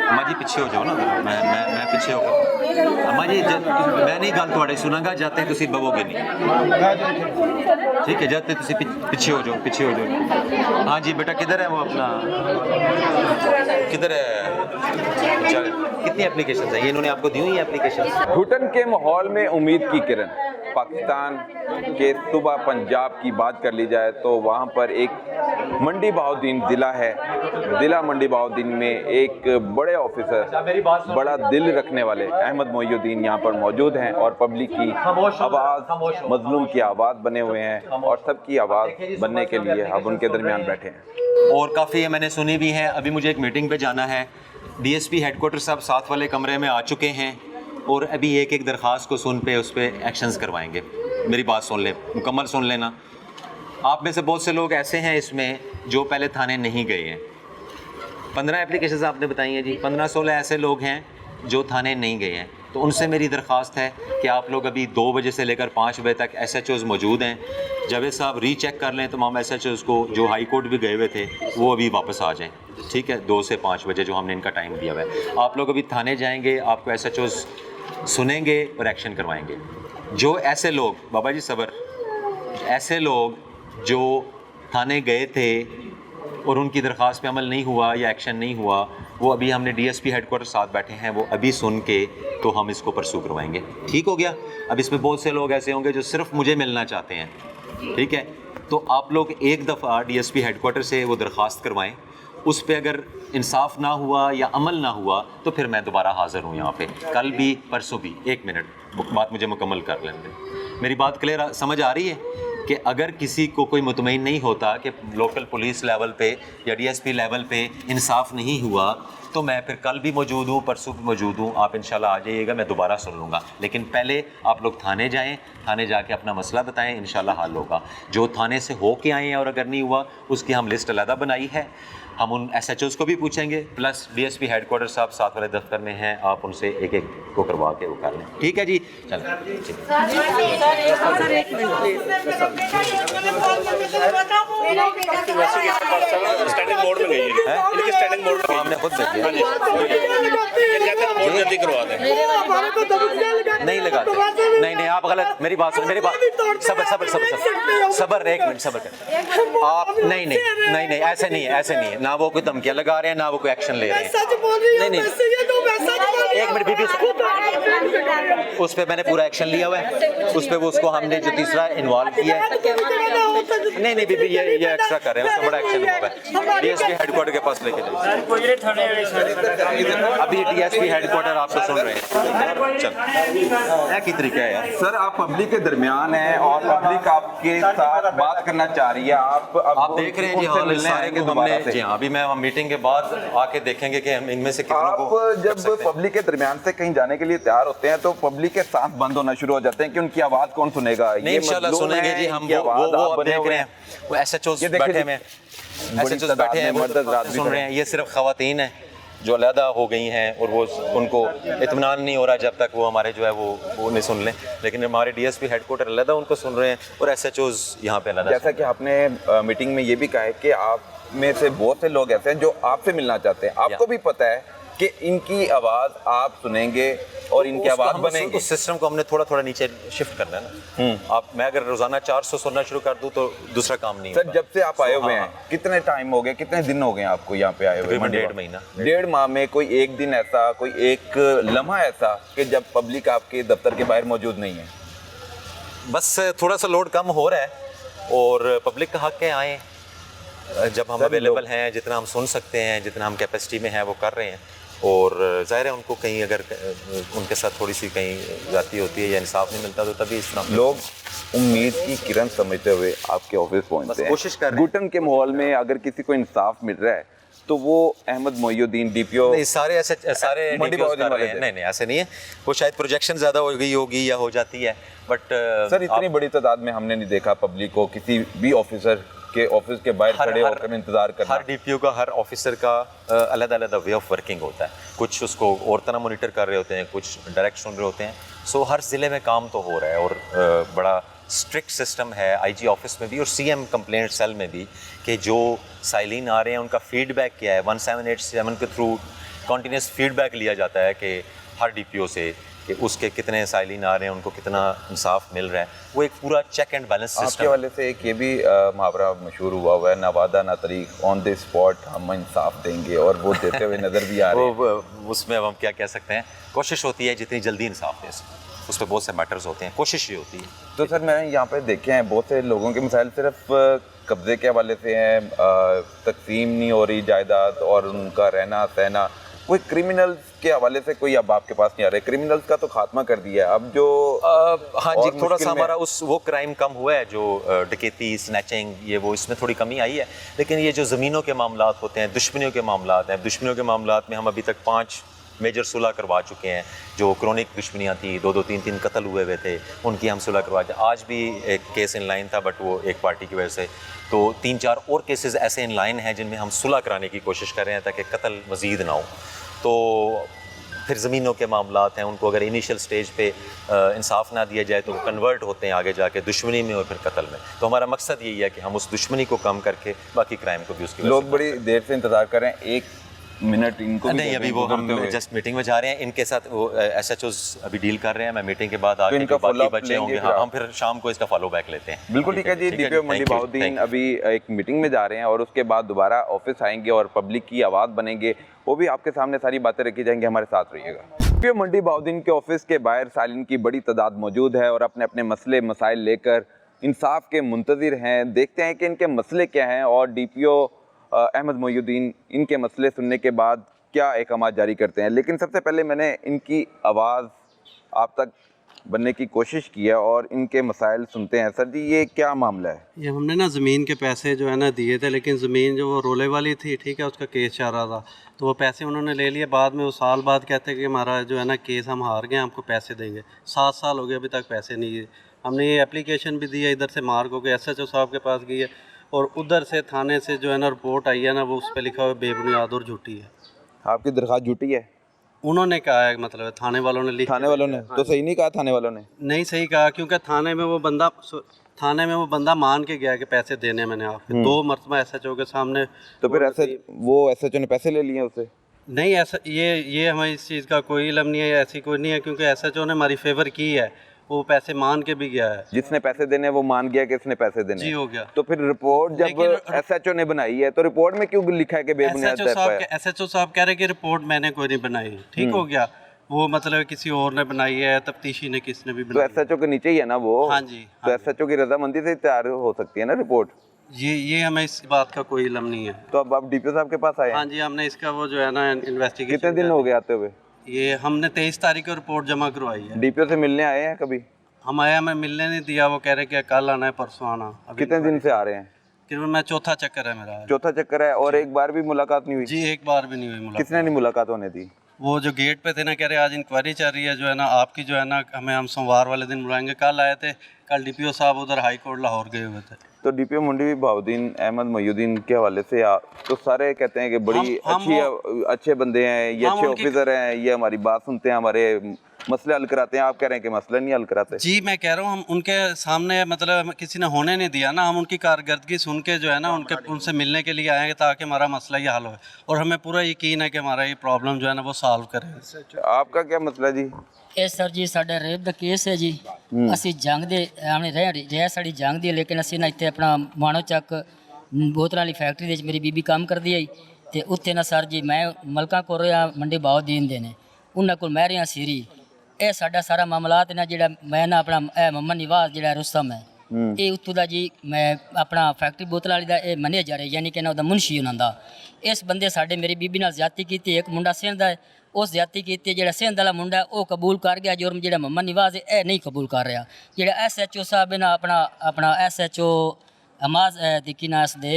अम्मा जी पीछे हो जाओ ना, मैं पीछे हो गया। अम्मा जी मैं नहीं गल तुहाड़ी सुनांगा जाते तुसी बवोगे नहीं, ठीक है? जाते तुसी पीछे हो जाओ, पीछे हो जाओ। हाँ जी बेटा किधर है वो अपना, किधर है? चल कितनी एप्लीकेशन है ये इन्होंने आपको दी हुई है एप्लीकेशन? घुटन के माहौल में उम्मीद की किरण। पाकिस्तान के सूबा पंजाब की बात कर ली जाए तो वहाँ पर एक मंडी बहाउद्दीन ज़िला है। ज़िला मंडी बहाउद्दीन में एक बड़े ऑफिसर, बड़ा दिल रखने वाले अहमद मोइनुद्दीन यहाँ पर मौजूद हैं और पब्लिक की आवाज़, मजलूम की आवाज़ बने हुए हैं और सबकी आवाज़ बनने के लिए अब उनके दरमियान बैठे हैं। और काफ़ी मैंने सुनी भी है। अभी मुझे एक मीटिंग पे जाना है, डीएसपी हेडक्वार्टर साहब साथ वाले कमरे में आ चुके हैं और अभी एक एक दरख्वास्त को सुन पे उस पर एक्शंस करवाएंगे। मेरी बात सुन ले, मुकम्मल सुन लेना। आप में से बहुत से लोग ऐसे हैं इसमें जो पहले थाने नहीं गए हैं। 15 एप्लीकेशंस आपने बताई हैं जी, 15-16 ऐसे लोग हैं जो थाने नहीं गए हैं। तो उनसे मेरी दरख्वास्त है कि आप लोग अभी 2 बजे से लेकर 5 बजे तक SHOs मौजूद हैं। जावेद साहब रीचेक कर लें तमाम SHOs को जो हाई कोर्ट भी गए हुए थे, वो अभी वापस आ जाएं, ठीक है, 2 से 5 बजे जो हमने इनका टाइम दिया हुआ है। आप लोग अभी थाने जाएंगे, आपको SHOs सुनेंगे और एक्शन करवाएंगे। जो ऐसे लोग, बाबा जी सबर, ऐसे लोग जो थाने गए थे और उनकी दरख्वास्त पे अमल नहीं हुआ या एक्शन नहीं हुआ, वो अभी हमने DSP हेडक्वार्टर साथ बैठे हैं, वो अभी सुन के तो हम इसको परसू करवाएंगे। ठीक हो गया। अब इसमें बहुत से लोग ऐसे होंगे जो सिर्फ मुझे मिलना चाहते हैं, ठीक है, तो आप लोग एक दफ़ा DSP हेडक्वार्टर से वो दरख्वास्त करवाएं। उस पर अगर इंसाफ ना हुआ या अमल ना हुआ तो फिर मैं दोबारा हाज़िर हूँ यहाँ पे, कल भी परसों भी। 1 मिनट बात मुझे मुकम्मल कर लेने दें। मेरी बात क्लियर समझ आ रही है कि अगर किसी को कोई मुतमईन नहीं होता कि लोकल पुलिस लेवल पे या DSP लेवल पे इंसाफ नहीं हुआ, तो मैं फिर कल भी मौजूद हूँ, परसों भी मौजूद हूँ। आप इंशाल्लाह आ जाइएगा, मैं दोबारा सुन लूँगा। लेकिन पहले आप लोग थाने जाएं, थाने जाके अपना मसला बताएं, इंशाल्लाह हल होगा। जो थाने से हो के आए हैं और अगर नहीं हुआ, उसकी हम लिस्ट अलग बनाई है। हम उन SHOs को भी पूछेंगे, प्लस DSP हेडक्वार्टर साहब साथ वाले दफ्तर में हैं, आप उनसे एक एक को करवा के वो कर लें। ठीक है जी, चलें। स्टैंडिंग मोड में गई है, इनके स्टैंडिंग मोड में हमने खुद देखा जल्दी करवा दें। नहीं लगाते, नहीं आप गलत, मेरी बात सुन, मेरी बात, सबर 1 मिनट सबर कर आप। नहीं ऐसे नहीं है, ना वो कोई धमकियां लगा रहे हैं, ना वो कोई एक्शन ले रहे हैं। नहीं 1 मिनट बीबी, उस पर मैंने पूरा एक्शन लिया हुआ है, उस पर वो उसको हमने जो तीसरा इन्वॉल्व किया है। नहीं बीबी, ये एक्स्ट्रा कर रहे हैं, उसमें बड़ा एक्शन हुआ है। DSP हेडक्वार्टर के पास लेके अभी DSP हेडक्वार्टर आपको सुन रहे हैं। चल की तरीका है यार सर, आप पब्लिक के दरमियान हैं और पब्लिक आपके साथ बात करना चाह रही है। आप देख रहे हैं जी, हाँ सारे को हमने जी हाँ, अभी मैं मीटिंग के बाद आके देखेंगे कि हम इनमें से कितनों को। आप जब पब्लिक के दरमियान से कहीं जाने के लिए तैयार होते हैं तो पब्लिक के साथ बंद होना शुरू हो जाते हैं कि उनकी आवाज कौन सुनेगा। नहीं इंशाल्लाह सुनेंगे जी, हम वो देख रहे हैं, वो SHOs बैठे हैं, SHOs बैठे हैं, वो सुन रहे हैं। ये सिर्फ खवातीन हैं जो अलहदा हो गई हैं और वो उनको इत्मीनान नहीं हो रहा जब तक वो हमारे जो है वो नहीं सुन लें। लेकिन हमारे DSP हेडक्वार्टर अलहदा उनको सुन रहे हैं और SHOs यहाँ पे अलहदा। जैसा कि आपने मीटिंग में ये भी कहा है कि आप में से बहुत से लोग ऐसे हैं जो आपसे मिलना चाहते हैं। आपको भी पता है कि इनकी आवाज़ आप सुनेंगे और इनकी आवाज़ बनेगी। उस सिस्टम को हमने थोड़ा नीचे शिफ्ट करना है ना। मैं अगर रोजाना 400 सुनना शुरू कर दूं तो दूसरा काम नहीं सर, जब से आप आए हुए हैं, कितने टाइम हो गए, कितने दिन हो गए आपको यहाँ पे आए हुए? 1.5 महीना। 1.5 माह में कोई एक दिन ऐसा, कोई एक लम्हा ऐसा कि जब पब्लिक आपके दफ्तर के बाहर मौजूद नहीं है? बस थोड़ा सा लोड कम हो रहा है और पब्लिक का हक है आए, जब हम अवेलेबल हैं, जितना हम सुन सकते हैं, जितना हम कैपेसिटी में हैं वो कर रहे हैं। और ज़ाहिर है उनको कहीं अगर उनके साथ थोड़ी सी कहीं जाती होती है या इंसाफ नहीं मिलता तो तभी इस तरह लोग उम्मीद की किरण समझते हुए आपके ऑफिस पहुंचते हैं। कोशिश कर रहे हैं। घुटन के माहौल में अगर किसी को इंसाफ मिल रहा है तो वो अहमद मोइनुद्दीन DPO नहीं, सारे DPOs कर रहे हैं। नहीं ऐसे नहीं है, वो शायद प्रोजेक्शन ज़्यादा हो गई होगी या हो जाती है, बट सर इतनी बड़ी तादाद में हमने नहीं देखा पब्लिक को किसी भी ऑफिसर के ऑफिस के बाहर खड़े होकर इंतजार करना। हर DPO का, हर ऑफिसर का अलग-अलग वे ऑफ वर्किंग होता है। कुछ उसको और तरह मॉनिटर कर रहे होते हैं, कुछ डायरेक्ट सुन रहे होते हैं। सो हर ज़िले में काम तो हो रहा है और बड़ा स्ट्रिक्ट सिस्टम है IG ऑफिस में भी और CM कंप्लेंट सेल में भी कि जो साइलिन आ रहे हैं उनका फीडबैक क्या है। 1787 के थ्रू कंटिन्यूस फीडबैक लिया जाता है कि हर DPO से कि उसके कितने साइलिन आ रहे हैं, उनको कितना इंसाफ मिल रहा है। वो एक पूरा चेक एंड बैलेंस सिस्टम। आपके वाले से एक ये भी मुहावरा मशहूर हुआ है, ना वादा ना तरीक, ऑन द स्पॉट हम इंसाफ देंगे, और वो देते हुए नज़र भी आ रहे हैं। उसमें अब हम क्या कह सकते हैं, कोशिश होती है जितनी जल्दी इंसाफ दे सकें, उस पर बहुत से मैटर्स होते हैं, कोशिश ये होती है। तो सर मैंने यहाँ पे देखे हैं बहुत से लोगों के मिसाइल सिर्फ कब्जे के हवाले से हैं, तकसीम नहीं हो रही जायदाद और उनका रहना सहना, कोई क्रिमिनल्स के हवाले से कोई अब आपके पास नहीं आ रहे। क्रिमिनल्स का तो खात्मा कर दिया है अब जो हाँ जी, थोड़ा सा हमारा वो क्राइम कम हुआ है, जो डकैती, स्नैचिंग, ये वो इसमें थोड़ी कमी आई है। लेकिन ये जो ज़मीनों के मामलात होते हैं, दुश्मनियों के मामलात हैं, दुश्मनियों के मामलात में हम अभी तक 5 मेजर सुलह करवा चुके हैं। जो क्रॉनिक दुश्मनियाँ थी, 2-2 3-3 कत्ल हुए थे, उनकी हम सुलह करवा चुके। आज भी एक केस इन लाइन था, बट वो एक पार्टी की वजह से, तो 3-4 और केसेस ऐसे इन लाइन हैं जिनमें हम सुलह कराने की कोशिश कर रहे हैं ताकि कत्ल मज़ीद ना हो। तो फिर ज़मीनों के मामलात हैं, उनको अगर इनिशियल स्टेज पे इंसाफ ना दिया जाए तो वो कन्वर्ट होते हैं आगे जाके दुश्मनी में और फिर कत्ल में। तो हमारा मकसद यही है कि हम उस दुश्मनी को कम करके बाकी क्राइम को भी उसकी वजह लोग से बड़ी देर से इंतजार कर रहे हैं, 1 मिनट इनको भी नहीं, दे अभी दें वो गुजरते हम हुए। जस्ट मीटिंग में जा रहे हैं। इनके साथ वो SHOs अभी डील कर रहे हैं। मैं मीटिंग के बाद आके इनका जो बाकी follow-up बच्चे लेंगे होंगे, फिर हाँ, आप? हम फिर शाम को इसका फॉलो बैक लेते हैं। बिल्कुल ठीक है जी। DPO मंडी बहाउद्दीन अभी एक मीटिंग में जा रहे हैं और उसके बाद दोबारा ऑफिस आएंगे और पब्लिक की आवाज़ बनेंगे, वो भी आपके सामने सारी बातें रखी जाएंगी। हमारे साथ रहिएगा। DPO मंडी बहाउद्दीन के ऑफिस के बाहर सालिन की बड़ी तादाद मौजूद है और अपने अपने मसले मसाइल लेकर इंसाफ के मुंतज़िर हैं। देखते हैं कि इनके मसले क्या हैं और DPO अहमद मोइनुद्दीन इनके मसले सुनने के बाद क्या अहकाम जारी करते हैं। लेकिन सबसे पहले मैंने इनकी आवाज़ आप तक बनने की कोशिश की है और इनके मसाइल सुनते हैं। सर जी, ये क्या मामला है? ये हमने ना ज़मीन के पैसे जो है ना दिए थे, लेकिन ज़मीन जो वो रोले वाली थी, ठीक है, उसका केस चल रहा था, तो वो पैसे उन्होंने ले लिए। बाद में वो साल बाद कहते हैं कि हमारा जो है ना केस हम हार गए, हमको पैसे देंगे। 7 साल हो गए, अभी तक पैसे नहीं दिए। हमने ये एप्लीकेशन भी दी है, इधर से मार्क हो गए SHO साहब के पास गई है और उधर से थाने से जो है ना रिपोर्ट आई है ना, वो उस पर लिखा हुआ है बेबुनियाद और झूठी है। आपकी दरख्वास्त झूठी है? उन्होंने कहा है, मतलब थाने वालों ने लिखा। थाने वालों ने तो सही नहीं कहा? थाने वालों ने नहीं सही कहा, क्योंकि थाने में वो बंदा मान के गया कि पैसे देने मैंने आपके 2 मरतबा SHO के सामने। तो फिर ऐसे वो SHO ने पैसे ले लिए उससे? नहीं, ऐसा ये हमें इस चीज़ का कोई इल्म नहीं है, ऐसी कोई नहीं है, क्योंकि SHO ने हमारी फेवर की है, वो पैसे मान के भी गया है। जिसने पैसे देने वो मान गया कि इसने पैसे देने जी, हो गया। तो फिर रिपोर्ट जब SHO ने बनाई है तो रिपोर्ट में क्यों लिखा है कि बेबुनियाद SHO साहब कह रहे कि रिपोर्ट मैंने कोई नहीं बनाई, ठीक हो गया, वो मतलब किसी और ने बनाई है, तफ्तीशी ने किसने भी बनाई। तो SHO के नीचे ही है ना वो? हाँ जी। तो SHO की रजामंदी से तैयार हो सकती है ना रिपोर्ट? ये हमें इस बात का कोई इल्म नहीं है। तो अब आप DPO साहब के पास आए? हाँ जी, हमने इसका वो जो है ना इन्वेस्टिगेशन। कितने दिन हो गए आते हुए? ये हमने 23 तारीख को रिपोर्ट जमा करवाई है। DPO से मिलने आए हैं कभी? हमें मिलने नहीं दिया, वो कह रहे कि कल आना है, परसों आना। कितने दिन से आ रहे हैं? मैं चौथा चक्कर है मेरा। चौथा चक्कर है और एक बार भी मुलाकात नहीं हुई? जी, एक बार भी नहीं हुई मुलाकात। किसने नहीं मुलाकात होने दी? वो जो गेट पे थे ना, कह रहे आज इंक्वायरी चल रही है, जो है ना आपकी जो है ना हम सोमवार वाले दिन बुलाएंगे। कल आए थे, कल DPO साहब उधर हाई कोर्ट लाहौर गए हुए थे। तो DPO मंडी बहाउद्दीन अहमद मोइनुद्दीन के हवाले से तो सारे कहते हैं कि बड़ी अच्छे बंदे हैं, ये अच्छे ऑफिसर हैं, ये हमारी बात सुनते हैं, हमारे मसले हल कराते हैं। आप कह रहे हैं कि मसला नहीं हल कराते? जी, मैं कह रहा हूँ हम उनके सामने मतलब किसी ने होने नहीं दिया ना, हम उनकी कारकर्दगी सुन के जो है ना उनसे मिलने के लिए आए हैं ताकि हमारा मसला ये हल हो, और हमें पूरा यकीन है कि हमारा ये प्रॉब्लम जो है ना वो सॉल्व करें। आपका क्या मसला जी? ਇਹ ਸਰ ਜੀ ਸਾਡਾ ਰੇਪ ਦਾ ਕੇਸ ਹੈ ਜੀ। ਅਸੀਂ ਜੰਗ ਦੇ ਆਮਣੇ ਰਹਿ ਸਾਡੀ ਜੰਗ ਦੀ, ਲੇਕਿਨ ਅਸੀਂ ਨਾ ਇੱਥੇ ਆਪਣਾ ਮਾਣੋ ਚੱਕ ਬੋਤਲਾਂ ਵਾਲੀ ਫੈਕਟਰੀ ਦੇ ਵਿੱਚ ਮੇਰੀ ਬੀਬੀ ਕੰਮ ਕਰਦੀ ਹੈ ਤੇ ਉੱਥੇ ਨਾ ਸਰ ਜੀ ਮੈਂ ਮਲਕਾਂ ਕੋਲ ਰਿਹਾ ਮੰਡੀ ਬਹਾਉਦੀਨ ਦੇ ਨੇ, ਉਹਨਾਂ ਕੋਲ ਮੈਂ ਰਿਹਾ ਸੀਰੀ। ਇਹ ਸਾਡਾ ਸਾਰਾ ਮਾਮਲਾਤ ਨਾ ਜਿਹੜਾ ਮੈਂ ਨਾ ਆਪਣਾ ਮੁਹੰਮਦ ਨਿਵਾਜ਼ ਜਿਹੜਾ ਰੁਸਤਮ ਹੈ, ਇਹ ਉੱਥੋਂ ਦਾ ਜੀ ਮੈਂ ਆਪਣਾ ਫੈਕਟਰੀ ਬੋਤਲਾਂ ਵਾਲੀ ਦਾ ਇਹ ਮੈਨੇਜਰ ਹੈ, ਯਾਨੀ ਕਿ ਨਾ ਉਹਦਾ ਮੁਨਸ਼ੀ ਉਹਨਾਂ ਦਾ। ਇਸ ਬੰਦੇ ਸਾਡੇ ਮੇਰੀ ਬੀਬੀ ਨਾਲ ਜ਼ਿਆਦਤੀ ਕੀਤੀ, ਇੱਕ ਮੁੰਡਾ ਸਿੰਧ ਦਾ ਹੈ, ਉਸ ਜ਼ਿਆਦਤੀ ਕੀਤੀ। ਜਿਹੜਾ ਸਿੰਧ ਵਾਲਾ ਮੁੰਡਾ ਉਹ ਕਬੂਲ ਕਰ ਗਿਆ ਜੁਰਮ, ਜਿਹੜਾ ਮੁਹੰਮਦ ਨਿਵਾਜ਼ ਇਹ ਨਹੀਂ ਕਬੂਲ ਕਰ ਰਿਹਾ। ਜਿਹੜਾ SHO ਸਾਹਿਬ ਨੇ ਆਪਣਾ SHO ਹਮਾਜ਼ ਦੀ ਕੀ ਨਾਂ ਦੇ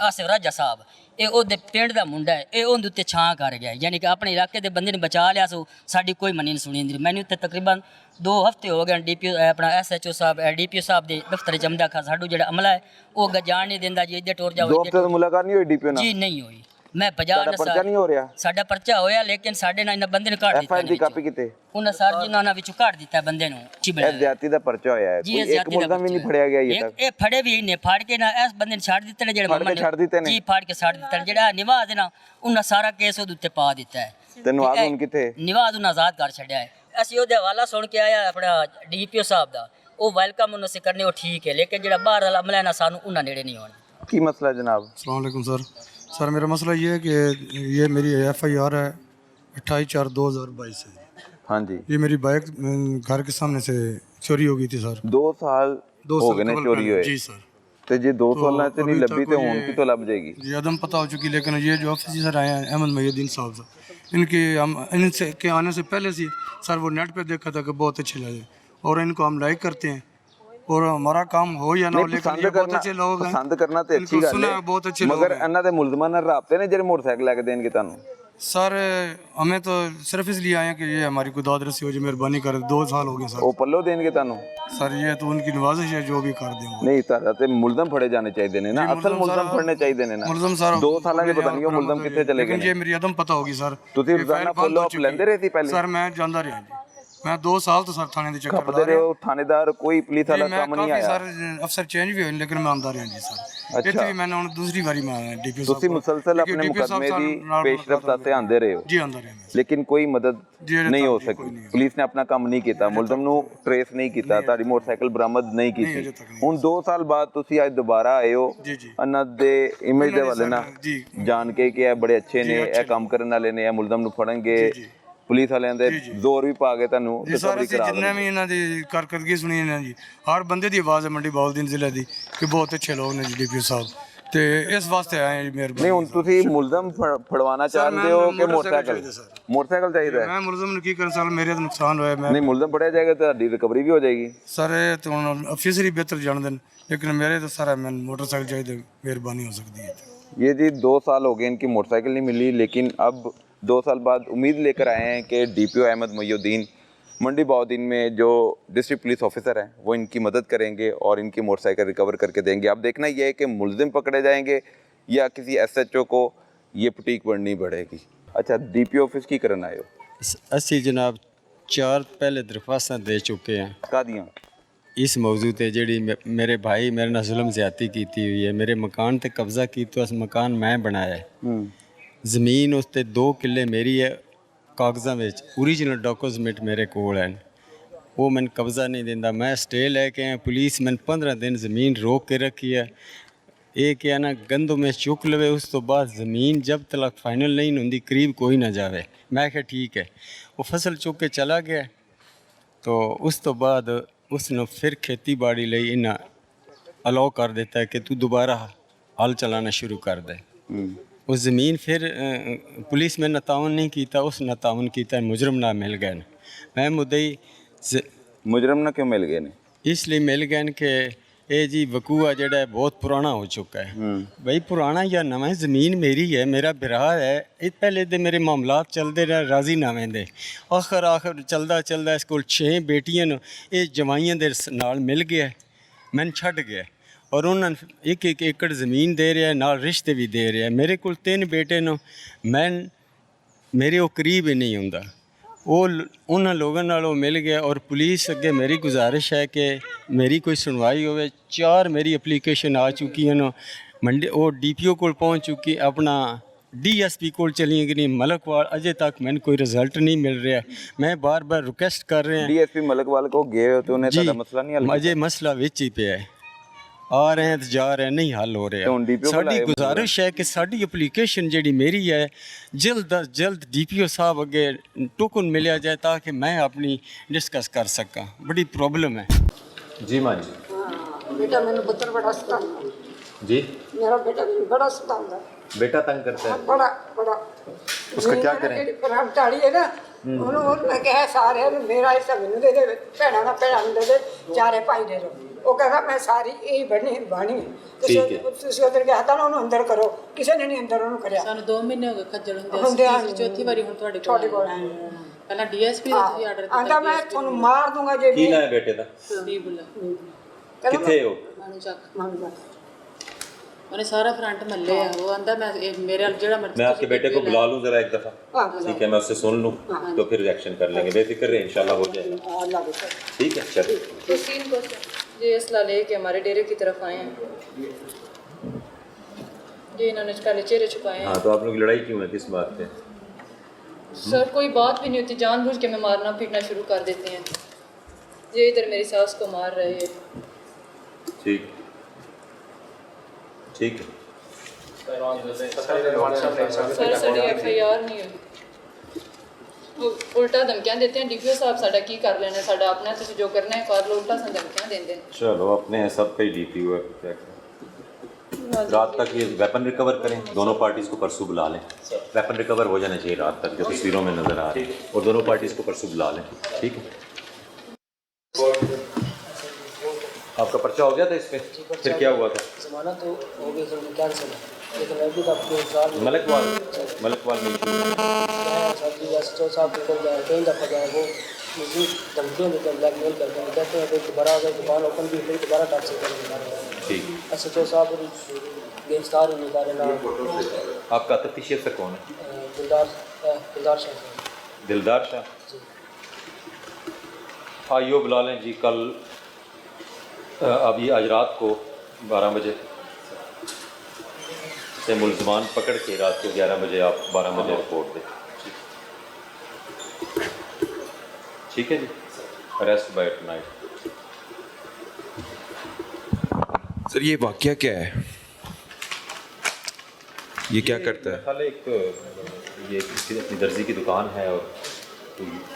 ਆਸਿਫ ਰਾਜਾ ਸਾਹਿਬ, ਇਹ ਉਹਦੇ ਪਿੰਡ ਦਾ ਮੁੰਡਾ ਹੈ, ਇਹ ਉਹਦੇ ਉੱਤੇ ਛਾਂ ਕਰ ਗਿਆ, ਯਾਨੀ ਕਿ ਆਪਣੇ ਇਲਾਕੇ ਦੇ ਬੰਦੇ ਨੇ ਬਚਾ ਲਿਆ ਸੋ ਸਾਡੀ ਕੋਈ ਮੰਨੀ ਨਹੀਂ ਸੁਣੀ ਨਹੀਂ। ਮੈਨੂੰ ਉੱਤੇ ਤਕਰੀਬਨ 2 ਹਫ਼ਤੇ ਹੋ ਗਏ DPO ਆਪਣਾ SHO ਸਾਹਿਬ DPO ਸਾਹਿਬ ਦੇ ਦਫ਼ਤਰ ਜਮਦਾ ਖਾ ਸਾਡੂ ਜਿਹੜਾ ਅਮਲਾ ਹੈ ਉਹ ਅੱਗੇ ਜਾਣ ਨਹੀਂ ਦਿੰਦਾ ਜੀ, ਇੱਧਰ ਟੁਰ ਜਾਓ। 2 ਹਫ਼ਤੇ ਤੋਂ ਮੁਲਾਕਾਤ ਨਹੀਂ ਹੋਈ DPO ਨਾਲ? ਜੀ ਨਹੀਂ ਹੋਈ। मैं 50 पर्चा नहीं हो रहा? साडा पर्चा होया, लेकिन साडे ना बंदे ने काट दिता। FIR दी कापी किते? उन्हें सर जी ना विचों काट दिता बंदे नु। ਇਹ ਜ਼ਿਆਦਤੀ ਦਾ ਪਰਚਾ ਹੋਇਆ ਹੈ, ਕੋਈ ਇੱਕ ਮੁਲਜ਼ਮ ਵੀ ਨਹੀਂ ਫੜਿਆ ਗਿਆ ਇਹ ਤੱਕ? ਇਹ ਫੜੇ ਵੀ ਨੇ, ਫੜ ਕੇ ਨਾ ਇਸ ਬੰਦੇ ਨੇ ਛੱਡ ਦਿੱਤੇ ਨੇ, ਜਿਹੜੇ ਫੜ ਕੇ ਛੱਡ ਦਿੱਤੇ ਨੇ? ਜੀ ਫੜ ਕੇ ਛੱਡ ਦਿੱਤੇ ਨੇ। ਜਿਹੜਾ ਨਿਵਾਜ਼ ਹੈ ਨਾ ਉਹਨਾਂ ਸਾਰਾ ਕੇਸ ਉਹਦੇ ਉੱਤੇ ਪਾ ਦਿੱਤਾ ਹੈ। ਤੇ ਨਿਵਾਜ਼ ਹੁਣ ਕਿੱਥੇ? ਨਿਵਾਜ਼ ਨੂੰ ਆਜ਼ਾਦ ਕਰ ਛੱਡਿਆ ਹੈ। ਅਸੀਂ ਉਹਦੇ ਹਵਾਲਾ ਸੁਣ ਕੇ ਆਇਆ ਆਪਣਾ DPO ਸਾਹਿਬ ਦਾ, ਉਹ ਵੈਲਕਮ ਉਹਨੂੰ ਅਸੀਂ ਕਰਨੇ, ਉਹ ਠੀਕ ਹੈ, ਲੇਕਿਨ ਜਿਹੜਾ ਬਾਹਰ ਵਾਲਾ ਅਮਲਾ ਨਾ ਸਾਨੂੰ ਉਹਨਾਂ ਨੇੜੇ ਨਹੀਂ ਆਉਣਾ। ਕੀ ਮਸਲਾ ਜਨਾਬ? अस्सलाम वालेकुम सर, मेरा मसला ये है कि ये मेरी FIR है 28/4/2022 से। हाँ जी। ये मेरी बाइक घर के सामने से चोरी हो गई थी सर। 2 साल हो गए चोरी हुए? जी सर। तो ये 2 साल से नहीं लभी तो हुन की तो लग जाएगी? ये अदम पता हो चुकी, लेकिन ये जो ऑफिसर आए हैं अहमद मोइनुद्दीन साहब से, इनसे के आने से पहले से सर वो नेट पे देखा था कि बहुत अच्छे लगे और इनको हम लाइक करते हैं और हमारा काम हो या ना हो, लेकिन ये बहुत अच्छे लोग हैं। पसंद करना तो अच्छी गल है, बहुत अच्छे मगर इन्हां दे मुलजमां नाल राबते ने जेहड़े मोटरसाइकिल लेके देणगे तुहानू? सर हमें तो सिर्फ इसलिए आए हैं कि ये हमारी कोई दाद रसी हो जो मेहरबानी कर 2 साल हो गए सर ਉਹ ਪੱਲੋ ਦੇਣਗੇ ਤੁਹਾਨੂੰ सर ये तो उनकी नवाजिश है जो भी कर दें वो। ਨਹੀਂ ਤੁਹਾਡਾ ਤੇ ਮੁਲਜ਼ਮ ਫੜੇ ਜਾਣੇ ਚਾਹੀਦੇ ਨੇ ਨਾ ਜੀ, ਅਸਲ ਮੁਲਜ਼ਮ ਮੁਲਜ਼ਮ ਫੜਨੇ ਚਾਹੀਦੇ ਨੇ ਨਾ मुलजम सर 2 ਸਾਲਾਂ ਦੇ ਪਤਾ ਨਹੀਂ ਉਹ ਮੁਲਜ਼ਮ ਕਿੱਥੇ ਚਲੇ ਗਏ लेकिन ये ਨੇ मेरी अदम पता होगी सर ਤੁਸੀਂ ये ਰੋਜ਼ਾਨਾ फाइल बंद ਫੋਲੋ हो ਅਪ चुकी ਲੈਂਦੇ ਰਹੇ ਸੀ ਪਹਿਲੇ सर मैं जानता रहा जी मैं 2 साल तो सर थाने के चक्कर ਖਪਦੇ ਰਹੇ ਹੋ ਥਾਣੇਦਾਰ ਕੋਈ ਪੁਲਿਸ ਵਾਲਾ मैं ਕੰਮ ਨਹੀਂ काफी ਆਇਆ सर अफसर चेंज भी हुए लेकिन मैं आंदा रहा जी सर अच्छा। इतनी भी मैंने उन्हें दूसरी बारी में आया डीपीओ ਤੁਸੀਂ ਮੁਸਲਸਲ ਆਪਣੇ ਮੁਕੱਦਮੇ ਦੀ ਪੇਸ਼ਰਫਤ ਵਾਸਤੇ ਆਂਦੇ ਰਹੇ ਹੋ जी आंदा रहा मैं ਲੇਕਿਨ ਕੋਈ ਮਦਦ ਜੀ, ਅਜੇ ਨਹੀਂ ਤੱਕ ਹੋ ਜੀ, ਸਕੀ ਕੋਈ ਨਹੀਂ। ਪੁਲਿਸ ਨੇ ਆਪਣਾ ਕੰਮ ਨਹੀਂ ਕੀਤਾ ਮੁਲਜ਼ਮ ਨੂੰ ਟਰੇਸ ਨਹੀਂ ਕੀਤਾ ਤੁਹਾਡੀ ਮੋਟਰਸਾਈਕਲ ਬਰਾਮਦ ਨਹੀਂ ਅਜੇ ਕੀਤੀ ਤੱਕ ਨਹੀਂ। ਹੁਣ 2 ਸਾਲ ਬਾਅਦ ਤੁਸੀਂ ਅੱਜ ਦੁਬਾਰਾ ਆਏ ਹੋ ਜੀ ਜੀ ਇਹਨਾਂ ਦੇ ਇਮੇਜ ਦੇ ਇਹਨਾਂ ਵਾਲੇ ਨੇ ਨਾ ਸਰ, ਜੀ। ਜਾਣ ਕੇ ਕਿ ਇਹ ਬੜੇ ਅੱਛੇ ਜੀ, ਨੇ ਅੱਛੇ ਇਹ ਕੰਮ ਕਰਨ ਵਾਲੇ ਨੇ ਇਹ ਮੁਲਜ਼ਮ ਨੂੰ ਫੜਨਗੇ ਜੀ। ਪੁਲਿਸ ਵਾਲਿਆਂ ਦੇ ਜੀ, ਜੀ। ਜ਼ੋਰ ਵੀ ਪਾ ਕੇ ਤੁਹਾਨੂੰ ਜੀ ਸਰ ਰਿਕਵਰੀ ਅਸੀਂ ਕਰਾ ਜਿੰਨੇ ਵੀ ਇਹਨਾਂ ਦੀ ਕਾਰਕਰਦਗੀ ਸੁਣੀ ਇਹਨਾਂ ਜੀ ਹਰ ਬੰਦੇ ਦੀ ਆਵਾਜ਼ ਹੈ ਮੰਡੀ ਬਾਉਲਦੀਨ ਜ਼ਿਲ੍ਹੇ ਦੀ ਕਿ ਬਹੁਤ ਅੱਛੇ ਲੋਕ ਨੇ ਜੀ ਡੀਪੀਓ ਸਾਹਿਬ ਤੇ ਇਸ ਵਾਸਤੇ ਆਏ ਹਾਂ ਜੀ ਮਿਹਰਬਾਨੀ ਨਹੀਂ ਹੁਣ ਤੁਸੀਂ ਮੁਲਜ਼ਮ ਫੜਵਾਉਣਾ ਚਾਹੁੰਦੇ ਹੋ ਕਿ ਮੋਟਰਸਾਈਕਲ ਮੋਟਰਸਾਈਕਲ ਚਾਹੀਦਾ ਹੈ ਮੈਂ ਮੁਲਜ਼ਮ ਨੂੰ ਕੀ ਕਰਨ ਸਾਲ ਮੇਰੇ ਤਾਂ ਨੁਕਸਾਨ ਹੋਇਆ ਮੈਂ ਨਹੀਂ ਮੁਲਜ਼ਮ ਫੜਿਆ ਜਾਏਗਾ ਤਾਂ ਤੁਹਾਡੀ ਰਿਕਵਰੀ ਵੀ ਹੋ ਜਾਏਗੀ ਸਰ ਇਹ ਤਾਂ ਹੁਣ ਅਫੀਸਰ ਹੀ ਬਿਹਤਰ ਜਾਣਦੇ ਨੇ ਲੇਕਿਨ ਮੇਰੇ ਤਾਂ ਸਾਰਾ ਮੈਂ ਮੋਟਰਸਾਈਕਲ ਚਾਹੀਦਾ ਮਿਹਰਬਾਨੀ ਹੋ सकती है ये जी 2 साल हो गए इनकी मोटरसाइकिल नहीं मिली लेकिन अब 2 साल बाद उम्मीद लेकर आए हैं कि डीपीओ अहमद मोइनुद्दीन मंडी बाउद्दीन में जो डिस्ट्रिक्ट पुलिस ऑफिसर हैं वो इनकी मदद करेंगे और इनकी मोटरसाइकिल रिकवर करके देंगे। अब देखना ये है कि मुलजिम पकड़े जाएंगे या किसी SHO को ये पुटीक बढ़नी पड़ेगी। अच्छा DPO ऑफिस की करन आए हो? ਅਸੀਂ ਜਨਾਬ 4 ਪਹਿਲੇ ਦਰਖਾਸਤਾਂ ਦੇ ਚੁੱਕੇ ਹਾਂ कादियाँ ਇਸ ਮੌਜੂ ਤੇ ਜਿਹੜੀ ਮੇਰੇ ਭਾਈ ਮੇਰੇ ਨਾਲ ਜ਼ੁਲਮ ਜ਼ਿਆਦਤੀ ਕੀਤੀ ਹੋਈ ਹੈ ਮੇਰੇ ਮਕਾਨ ਤੇ ਕਬਜ਼ਾ ਕੀਤਾ ਉਸ ਮਕਾਨ ਮੈਂ ਬਣਾਇਆ ਹੈ ਜ਼ਮੀਨ ਉਸ ਤੇ 2 ਕਿੱਲੇ ਮੇਰੀ ਹੈ ਕਾਗਜ਼ਾਂ ਵਿੱਚ ਓਰੀਜਨਲ ਡਾਕੂਮੈਂਟ ਮੇਰੇ ਕੋਲ ਹਨ ਉਹ ਮੈਨੂੰ ਕਬਜ਼ਾ ਨਹੀਂ ਦਿੰਦਾ ਮੈਂ ਸਟੇ ਲੈ ਕੇ ਆਇਆ ਪੁਲਿਸ ਮੈਨੂੰ 15 ਦਿਨ ਜ਼ਮੀਨ ਰੋਕ ਕੇ ਰੱਖੀ ਹੈ ਇਹ ਕਿ ਨਾ ਗੰਦੋਂ में चुक लवे उस तो बाद ज़मीन जब तक फाइनल नहीं होंगी करीब कोई ना जावे मैं क्या ठीक है वो फसल चुक के चला गया तो उस तो बाद उसने फिर खेती बाड़ी ਲਈ इन्हें अलाउ कर देता है कि तू दोबारा हल चलाना शुरू कर दे वो ज़मीन फिर पुलिस में नतावन नहीं किया उस नतावन किया मुजरम ना मिल गए मैं मुद्दई मुजरम ना क्यों मिल गए ने इसलिए मिल गए कि ये जी वकूआ जड़ा है बहुत पुराना हो चुका है भाई पुराना या नवा ज़मीन मेरी है मेरा बिरा है ये पहले तो मेरे मामलात चलते रहे राजीनामे दे आखिर चलता इस को 6 बेटियां ये जवाइयां दे नाल मिल गया मैंने छड़ गया और उन्होंने एक एकड़ ज़मीन दे रहा है नाल रिश्ते भी दे रहा है मेरे को 3 बेटे ने मैं मेरे वो करीब ही नहीं होंदा वो उन्होंने लोगों नाल मिल गया और पुलिस अगे मेरी गुजारिश है कि मेरी कोई सुनवाई होवे 4 मेरी एप्लीकेशन आ चुकी हैं मंडी वो DPO को पहुँच चुकी अपना DSP को चली कि नहीं मलकवाल अजे तक मैंने कोई रिजल्ट नहीं मिल रहा मैं बार बार रिक्वेस्ट कर रहे हैं DSP मलकवाल को गए हो तो उन्हें जी मसला नहीं हल अजे मसला विच ही पे है आ रहे हैं तो जा रहे हैं नहीं हल हो रहा साड़ी गुजारिश है कि साड़ी एप्लीकेशन जी मेरी है जल्द अज जल्द DPO साहब अगे टोकन मिलिया जाए ताकि मैं अपनी डिस्कस कर सका बड़ी प्रॉब्लम है जी माँ जी बेटा मैंने पुत्र बड़ा सताता जी मेरा बेटा भी बड़ा सताता बेटा तंग करता है बड़ा बड़ा उसका क्या करें फराम टाड़ी है ना ਉਹਨੂੰ ਮੈਂ ਕਿਹਾ ਸਾਰਿਆਂ ਨੂੰ ਮੇਰਾ ਹਿੱਸਾ ਮੈਨੂੰ ਦੇ ਦੇ ਭੈਣਾਂ ਦਾ ਭੈਣਾਂ ਨੂੰ ਦੇ ਦੇ ਚਾਰੇ ਭਾਈ ਦੇ ਦਿਓ ਉਹ ਕਹਿੰਦਾ ਮੈਂ ਸਾਰੀ ਇਹ ਬਾਣੀ ਤੁਸੀਂ ਉਧਰ ਗਿਆ ਤਾਂ ਉਹਨੂੰ ਅੰਦਰ ਕਰੋ ਕਿਸੇ ਨੇ ਨਹੀਂ ਅੰਦਰ ਉਹਨੂੰ ਕਰਿਆ ਸਾਨੂੰ 2 ਮਹੀਨੇ ਹੋ ਗਏ ਖੱਜਲ ਹੁੰਦੇ ਅਸੀਂ ਚੌਥੀ ਵਾਰੀ ਹੁਣ ਤੁਹਾਡੇ ਕੋਲ ਆਏ ਪਹਿਲਾਂ DSP ਦਾ ਤੁਸੀਂ ਆਰਡਰ ਦਿੱਤਾ ਆਂਦਾ ਮੈਂ ਤੁਹਾਨੂੰ ਮਾਰ ਦੂੰਗਾ ਜੇ ਕੀ ਨਾ ਹੈ ਬੇਟੇ ਦਾ ਕਿੱਥੇ ਹੋ ਮਾਨੂ ਚੱਕ ਉਹਨੇ सारा फ्रंट मल्ले है वो आंदा मैं मेरे ਜਿਹੜਾ ਮਰਜ਼ੀ मैं आपके बेटे को बुला लूं जरा एक दफ़ा ठीक है मैं उससे सुन लूं तो फिर रिएक्शन कर लेंगे बेफिक्र रहे इंशाल्लाह हो जाएगा ठीक है चलो तो 3 क्वेश्चन ये असला लेके हमारे डेरे की तरफ आए हैं ये इन्होंने पहले चेहरे छुपाए हैं हाँ तो आप लोग की लड़ाई क्यों है किस बात पे सर कोई बात भी नहीं होती जानबूझ के मैं मारना पीटना शुरू कर देते हैं ये इधर मेरी सास को मार रहे हैं ठीक ठीक सर साड़ी FIR नहीं हुई उल्टा धमकियां देते हैं DPO साहब साडा की कर लेना साडा अपना तुसी जो करना है कर लो उल्टा सन धमकियां देंदे हैं चलो अपने सब का ही DPO है क्या करें रात तक ये वेपन रिकवर करें दोनों पार्टीज़ को परसों बुला लें वेपन रिकवर हो जाना चाहिए रात तक जो तस्वीरों में नज़र आ रही है और दोनों पार्टीज़ को परसों बुला लें ठीक है आपका पर्चा हो गया था इस पर फिर क्या हुआ था ज़मानत तो हो गई सर कैंसिल है लेकिन अभी तक 2 साल मलकवाल में इशू सर जी एसओ साहब को जाए कहीं दफ़ा जाए वो मुझे धमकियों देते हैं, ब्लैकमेल करते हैं, कहते हैं कि दोबारा अगर दुकान ओपन भी हुई दोबारा टैक्स करेंगे। ठीक एसओ साहब गिरफ्तार होने का ना आपका तफ्तीशी अफसर कौन है? दिलदार शाह। दिलदार शाह आइयो बुला लें जी। कल अभी आज रात को 12 बजे से मुलजमान पकड़ के रात को 11 बजे आप 12 बजे रिपोर्ट दें। ठीक है जी। Arrest by tonight. सर ये वाकया क्या है, ये क्या करता है? खाली एक ये किसी अपनी दर्जी की दुकान है और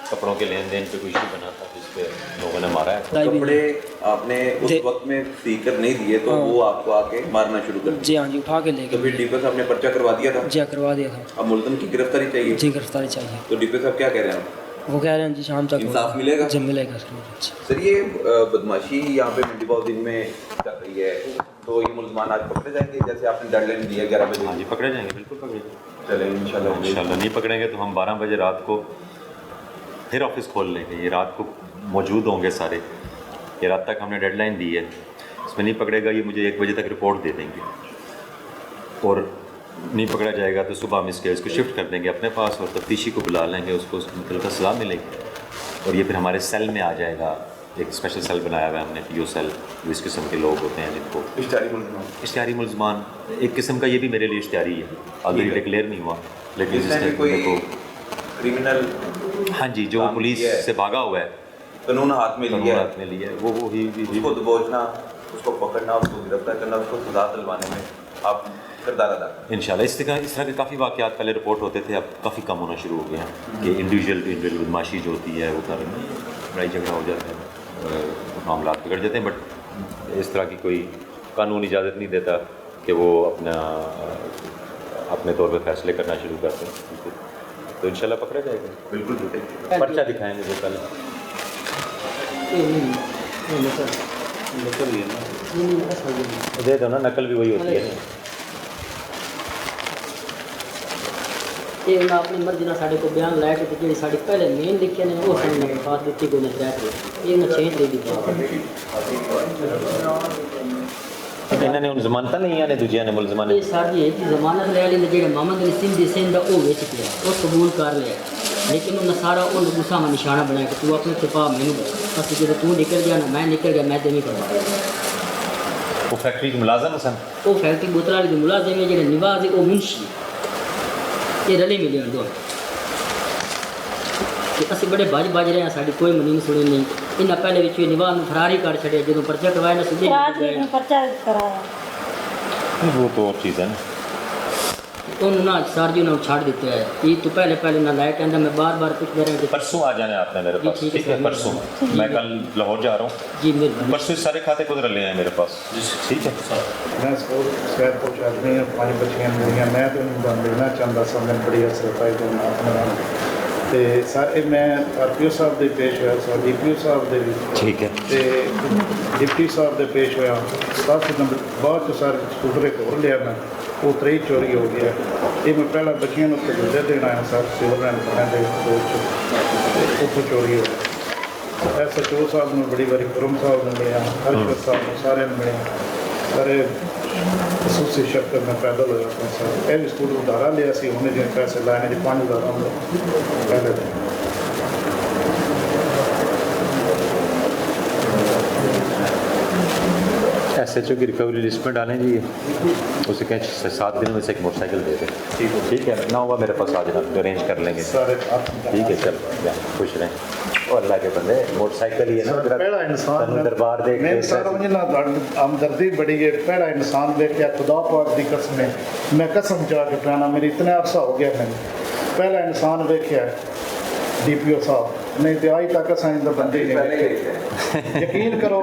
कपड़ों के लेन देन पे कोई इशू बना था जिस पे लोगों ने मारा है। कपड़े आपने उस वक्त में सी कर नहीं दिए तो वो आपको आके मारना शुरू कर दिया? जी हाँ जी, उठा के ले गए। तो फिर डीपीओ साहब ने पर्चा करवा दिया था? जी करवा दिया था। अब मुल्ज़िम की गिरफ्तारी चाहिए? जी गिरफ्तारी चाहिए। तो डीपीओ साहब क्या कह रहे हैं? वो कह रहे हैं जी शाम तक इंसाफ मिलेगा? जी मिलेगा। सर ये बदमाशी यहाँ पे मंडी बाउद्दीन में चल रही है, तो ये मुल्ज़मान आज पकड़े जाएंगे जैसे आपने डेडलाइन दी है 11 बजे? हाँ जी पकड़े जाएंगे, बिल्कुल पकड़े जाएंगे। चलें इंशाल्लाह नहीं पकड़ेंगे तो हम 12 बजे रात को फिर ऑफिस खोल लेंगे। ये रात को मौजूद होंगे सारे। ये रात तक हमने डेडलाइन दी है, इसमें नहीं पकड़ेगा ये मुझे 1 बजे तक रिपोर्ट दे देंगे और नहीं पकड़ा जाएगा तो सुबह हम इस केस को शिफ्ट कर देंगे अपने पास और तफ्तीशी को बुला लेंगे, उसको मतलब सज़ा मिलेगी और ये फिर हमारे सेल में आ जाएगा। एक स्पेशल सेल बनाया हुआ है हमने, पीओ सेल, जो इस किस्म के लोग होते हैं जिनको इश्तिहारी मुल्ज़मान, एक किस्म का ये भी मेरे लिए इश्तिहारी है, अगर डिक्लेयर नहीं हुआ लेकिन कोई क्रिमिनल, हाँ जी, जो पुलिस से भागा हुआ है, कानून हाथ में लिया है, वो उसको दबोचना, उसको पकड़ना, उसको गिरफ्तार करना, उसको सजा दिलवाने में आप किरदार अदा करें इंशाल्लाह। इस तरह के काफ़ी वाक़यात पहले रिपोर्ट होते थे, अब काफ़ी कम होना शुरू हो गए हैं कि इंडिविजुअल बदमाशी जो होती है वो लड़ाई झगड़ा हो जाता है, मामला बिगड़ जाते हैं, बट इस तरह की कोई कानून इजाज़त नहीं देता कि वो अपने तौर पर फैसले करना शुरू करते हैं। तो इंशाल्लाह पकड़ा जाएगा। बिल्कुल पर्चा दिखाएंगे जो कल दे दो ना, नकल भी वही होती है। ये ना अपनी मर्जी ना साढ़े को बयान लाया कि जी साड़ी पहले मेन लिखे ने वो सामने पास दिखती को नहीं रहती ये ना चेंज दे दी इन्होंने उन जमानत नहीं आने दूजिया ने मुलजमान ये सारी है कि जमानत ले ली जेड़े मोहम्मद अली सिंधी सिंध वो बेच दिया वो कबूल कर लिया, लेकिन उन सारा उन गुस्सा में निशाना बनाया कि तू अपने छुपा मैनू बस जो तू निकल गया ना मैं निकल गया मैं तो नहीं करवा। वो फैक्ट्री के मुलाजम सन, वो फैक्ट्री बोतल वाली मुलाजिम है जेड़े निवाज है वो मुंशी ये रले मिले दो कि असं बड़े बाज रहे हैं, साड़ी कोई मनी सुनी नहीं। इन्हें पहले भी निवाज में फरारी कर छड़े जो पर्चा करवाया ना सीधे पर्चा कराया वो तो और चीज़ है ना। तो ना सर जी ने छाड़ देते हैं ये तो पहले ना लाया कहता मैं बार बार पूछ रहा हूँ परसों आ जाने आपने मेरे पास, ठीक है परसों मैं कल लाहौर जा रहा हूँ जी, मेरे परसों सारे खाते खुद ले आए मेरे पास, ठीक है। मैं शहर को आदमी 5 बच्चियां मूड़ियां मैं तो नहीं मिलना चाहता सा, मैं बड़ी असर पाई तो ਤੇ ਸਰ ਇਹ ਮੈਂ ਆਰਪੀਓ ਸਾਹਿਬ ਦੇ ਪੇਸ਼ ਹੋਇਆ ਸਰ ਡੀਪੀਓ ਸਾਹਿਬ ਦੇ ਵੀ, ਠੀਕ ਹੈ, ਤੇ ਡਿਪਟੀ ਸਾਹਿਬ ਦੇ ਪੇਸ਼ ਹੋਇਆ 10 ਨੰਬਰ ਬਾਅਦ ਚ ਸਰ ਸਕੂਟਰ ਇੱਕ ਹੋਰ ਲਿਆ ਮੈਂ ਉਹ 3 ਚੋਰੀ ਹੋ ਗਿਆ। ਇਹ ਮੈਂ ਪਹਿਲਾਂ ਬੱਚਿਆਂ ਨੂੰ ਉੱਤੇ ਦੇਣ ਆਇਆ ਸਰ ਸਿਵਲ ਲਾਈਨ ਦੇ ਕੋਲ ਚ ਉੱਥੋਂ ਚੋਰੀ ਹੋ ਗਈ। ਐਸਐਚਓ ਸਾਹਿਬ ਨੂੰ ਬੜੀ ਵਾਰੀ ਕਰਮ ਸਾਹਿਬ ਨੂੰ ਮਿਲਿਆ, ਹਰਸ਼ਵਰ ਸਾਹਿਬ ਨੂੰ ਸਾਰਿਆਂ ਨੂੰ ਮਿਲਿਆ। ਸਾਰੇ ਖਸੂਸੀ ਸ਼ਕਲ ਮੈਂ ਪੈਦਲ ਹੋਇਆ ਆਪਣਾ ਸਰ ਇਹ ਵੀ ਸਕੂਲ ਉਧਾਰਾ ਲਿਆ ਸੀ ਉਹਨੇ ਜਿਹੜੇ ਪੈਸੇ ਲਾਏ ਨੇ 5000 ਪਹਿਲੇ एसएचओ की रिकवरी लिस्ट में डालें जी, उसे कहें 7 दिनों में से एक मोटरसाइकिल दे दें, ठीक है ना होगा मेरे पास आ जाना तो अरेंज कर लेंगे, ठीक है चल खुश रहें और अल्लाह के बंदे मोटरसाइकिल ही है ना पहला इंसान दरबार देख मैं सर मुझे ना हमदर्दी बड़ी है, पहला इंसान देख के खुदा पाक दी कसम है मैं कसम जा के पाना मेरी इतना अरसा हो गया मैंने पहला इंसान देखा डीपीओ साहब, नहीं तो आज तक असा बंदे नहीं यकीन करो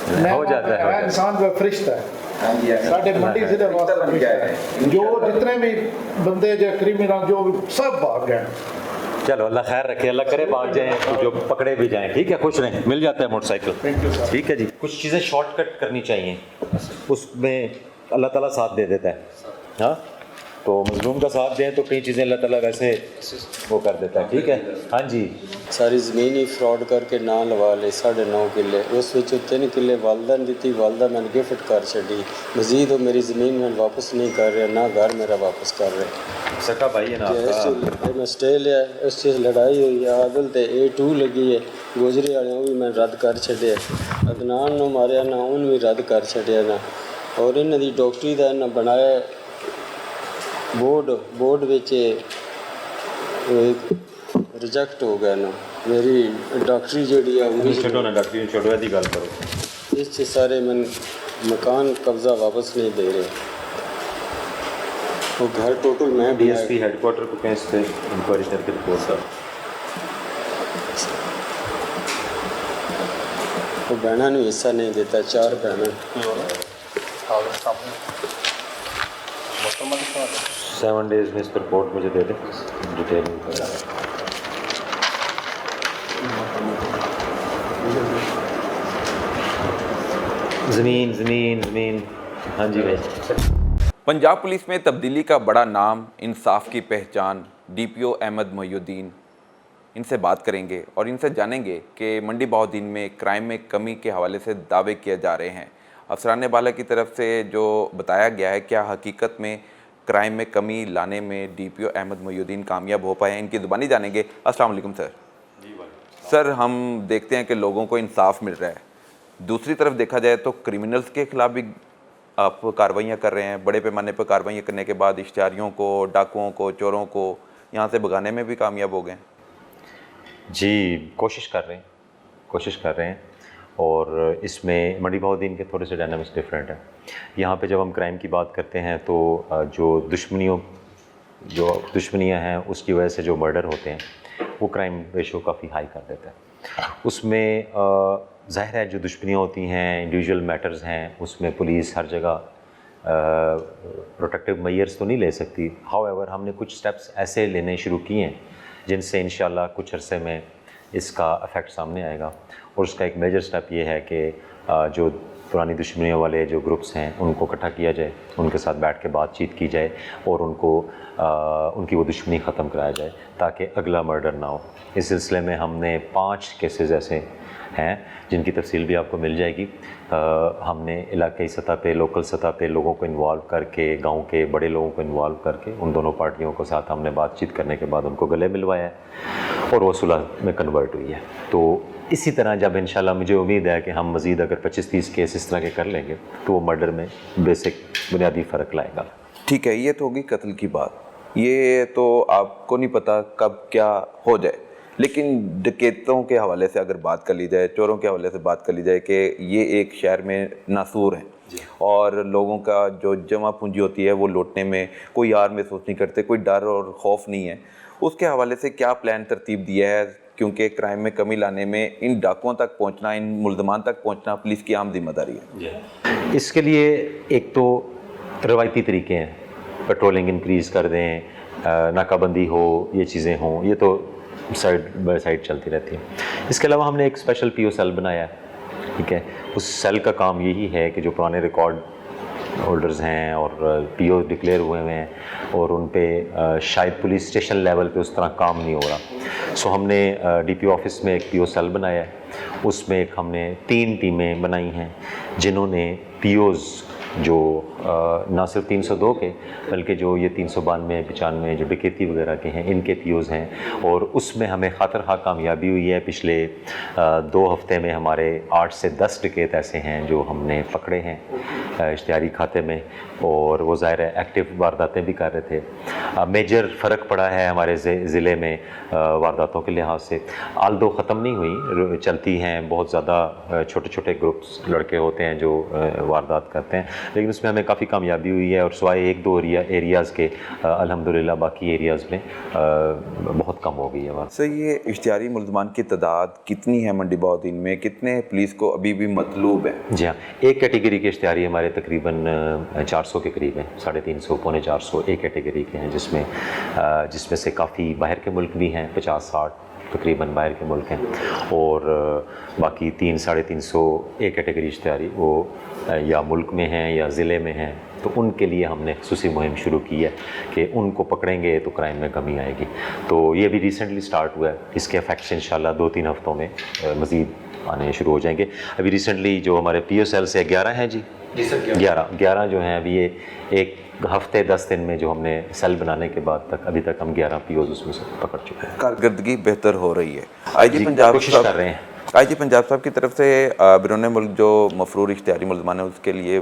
हो जाता है इंसान का फरिश्ता है साढ़े मंडी जिले वास्ते जो जितने भी बंदे जो क्रिमिनल जो सब भाग गए। चलो अल्लाह खैर रखे, अल्लाह करे भाग जाएं तो जो पकड़े भी जाएं, ठीक है खुश रहें, मिल जाता है मोटरसाइकिल, ठीक है जी। कुछ चीज़ें शॉर्टकट करनी चाहिए, उसमें अल्लाह ताला साथ दे देता है। हाँ, तो मजलूम का साथ दें तो कई चीज़ें अल्लाह ताला वैसे वो कर देता है। ठीक है, हाँ जी। सारी ज़मीन ही फ्रॉड करके ना लवा ले 9.5 किले, उस 3 किले वालदा ने दी, वालदा मैंने गिफ्ट कर छड़ी, मजीद वो मेरी ज़मीन में वापस नहीं कर रहे, ना घर मेरा वापस कर रहे। सका भाई है ना आपका? मैं स्टे लिया, उस चीज़ लड़ाई हुई है, आदल ते A2 लगी है, गोजरी वाले भी मैं रद्द कर छड़े, अदनान नू मारिया ना उन भी रद्द कर छड़िया ना, और इन्हां दी डॉक्टरी दा इन्हां बनाया बोर्ड विच रिजेक्ट हो गया ना, मेरी डॉक्टरी जी है छोड़ो ना, डॉक्टरी छोड़ो, यदि गल करो। इस सारे मन मकान कब्जा वापस नहीं दे रहे, वो घर टोटल मैं DSP हेडक्वार्टर को केस पे इंक्वायरी करके रिपोर्ट सर। वो बहना ने हिस्सा नहीं देता, 4 बहना 7 डेज में इस पर रिपोर्ट मुझे दे दें डिटेल में। ज़मीन ज़मीन ज़मीन, हाँ जी भाई। पंजाब पुलिस में तब्दीली का बड़ा नाम, इंसाफ की पहचान, DPO अहमद मोहिउद्दीन। इनसे बात करेंगे और इनसे जानेंगे कि मंडी बहाउद्दीन में क्राइम में कमी के हवाले से दावे किए जा रहे हैं। अफसरान बाला की तरफ से जो बताया गया है, क्या हकीकत में क्राइम में कमी लाने में DPO अहमद मोहिउद्दीन कामयाब हो पाए, इनकी ज़ुबानी जानेंगे। अस्सलाम वालेकुम सर। सर, हम देखते हैं कि लोगों को इंसाफ मिल रहा है, दूसरी तरफ देखा जाए तो क्रिमिनल्स के खिलाफ भी आप कार्रवाइयाँ कर रहे हैं। बड़े पैमाने पर कार्रवाइयाँ करने के बाद इश्तिहारियों को, डाकुओं को, चोरों को यहाँ से भगाने में भी कामयाब हो गए। जी, कोशिश कर रहे हैं और इसमें मंडी बहाउद्दीन के थोड़े से डायनामिक्स डिफरेंट हैं। यहाँ पे जब हम क्राइम की बात करते हैं तो जो दुश्मनियाँ हैं उसकी वजह से जो मर्डर होते हैं वो क्राइम रेशो काफ़ी हाई कर देता है। उसमें ज़ाहिर है जो दुश्मनियाँ होती हैं, इंडिविजुअल मैटर्स हैं, उसमें पुलिस हर जगह प्रोटेक्टिव मेजर्स तो नहीं ले सकती। हाउएवर हमने कुछ स्टेप्स ऐसे लेने शुरू किए हैं जिनसे इंशाल्लाह कुछ अरसे में इसका इफ़ेक्ट सामने आएगा। और उसका एक मेजर स्टेप ये है कि जो पुरानी दुश्मनियों वाले जो ग्रुप्स हैं उनको इकट्ठा किया जाए, उनके साथ बैठ के बातचीत की जाए और उनकी वो दुश्मनी ख़त्म कराया जाए ताकि अगला मर्डर ना हो। इस सिलसिले में हमने 5 केसेस ऐसे हैं जिनकी तफसील भी आपको मिल जाएगी। हमने इलाक़ाई सतह पे, लोकल सतह पे लोगों को इन्वॉल्व करके, गांव के बड़े लोगों को इन्वॉल्व करके उन दोनों पार्टियों के साथ हमने बातचीत करने के बाद उनको गले मिलवाया है और वो सुलह में कन्वर्ट हुई है। तो इसी तरह जब इंशाल्लाह मुझे उम्मीद है कि हम मज़ीद अगर 25-30 केस इस तरह के कर लेंगे तो वो मर्डर में बेसिक बुनियादी फ़र्क लाएगा। ठीक है, ये तो होगी कत्ल की बात, ये तो आपको नहीं पता कब क्या हो जाए, लेकिन डकैतों के हवाले से अगर बात कर ली जाए, चोरों के हवाले से बात कर ली जाए कि ये एक शहर में नासूर हैं और लोगों का जो जमा पूंजी होती है वो लूटने में कोई यार महसूस नहीं करते, कोई डर और खौफ नहीं है, उसके हवाले से क्या प्लान तरतीब दिया है? क्योंकि क्राइम में कमी लाने में इन डाकुओं तक पहुंचना, इन मुल्ज़मान तक पहुंचना पुलिस की आम जिम्मेदारी है। इसके लिए एक तो रवायती तरीके हैं, पेट्रोलिंग इंक्रीज़ कर दें, नाकाबंदी हो, ये चीज़ें हों, ये तो साइड बाय साइड चलती रहती है। इसके अलावा हमने एक स्पेशल PO सेल बनाया है, ठीक है। उस सेल का काम यही है कि जो पुराने रिकॉर्ड होल्डर्स हैं और PO डिक्लेयर हुए हैं और उन पे शायद पुलिस स्टेशन लेवल पे उस तरह काम नहीं हो रहा, सो हमने DPO ऑफिस में एक PO सेल बनाया है। उसमें एक हमने 3 टीमें बनाई हैं जिन्होंने POs जो ना सिर्फ 302 के बल्कि जो ये 392, 95 जो डकैती वगैरह के हैं इनके POs हैं, और उसमें हमें खातिर कामयाबी हुई है। पिछले 2 हफ्ते में हमारे 8 से 10 डकैत ऐसे हैं जो हमने पकड़े हैं इश्तिहारी खाते में, और वो ज़ाहिर है एक्टिव वारदातें भी कर रहे थे। मेजर फ़र्क पड़ा है हमारे ज़िले में वारदातों के लिहाज से। आल्दो ख़त्म नहीं हुई, चलती हैं, बहुत ज़्यादा छोटे छोटे ग्रुप्स लड़के होते हैं जो वारदात करते हैं, लेकिन उसमें हमें काफ़ी कामयाबी हुई है। और सिवाय 1-2 एरियाज़ के अल्हम्दुलिल्लाह बाकी एरियाज़ में बहुत कम हो गई है वहाँ। सर, ये इश्तिहारी मुल्ज़मान की तादाद कितनी है मंडी बहाउद्दीन में? कितने पुलिस को अभी भी मतलूब है? जी हाँ, एक कैटेगरी के इश्तिहारी हमारे तकरीबन 400 के करीब हैं, 350 पौने 400 एक कैटेगरी के हैं, जिसमें से काफ़ी बाहर के मुल्क भी हैं, 50-60 तकरीबन बाहर के मुल्क हैं, और बाकी 300-350 एक कैटेगरी इश्तिहारी वो या मुल्क में हैं या ज़िले में हैं तो उनके लिए हमने खसूसी मुहिम शुरू की है कि उनको पकड़ेंगे तो क्राइम में कमी आएगी। तो ये भी रिसेंटली स्टार्ट हुआ है, इसके इफेक्ट्स इंशाल्लाह 2-3 हफ्तों में मज़ीद आने शुरू हो जाएंगे। अभी रिसेंटली जो हमारे PO सेल से 11 हैं जी 11 जो हैं अभी, ये एक हफ्ते 10 दिन में जो हमने सेल बनाने के बाद तक अभी तक हम 11 POs उसमें से पकड़ चुके हैं। कारकर्दगी बेहतर हो रही है। IG पंजाब कोशिश कर रहे हैं। IG पंजाब साहब की तरफ से बैरून मुल्क जो मफरूर इख्तियारी मुलज़मान है उसके लिए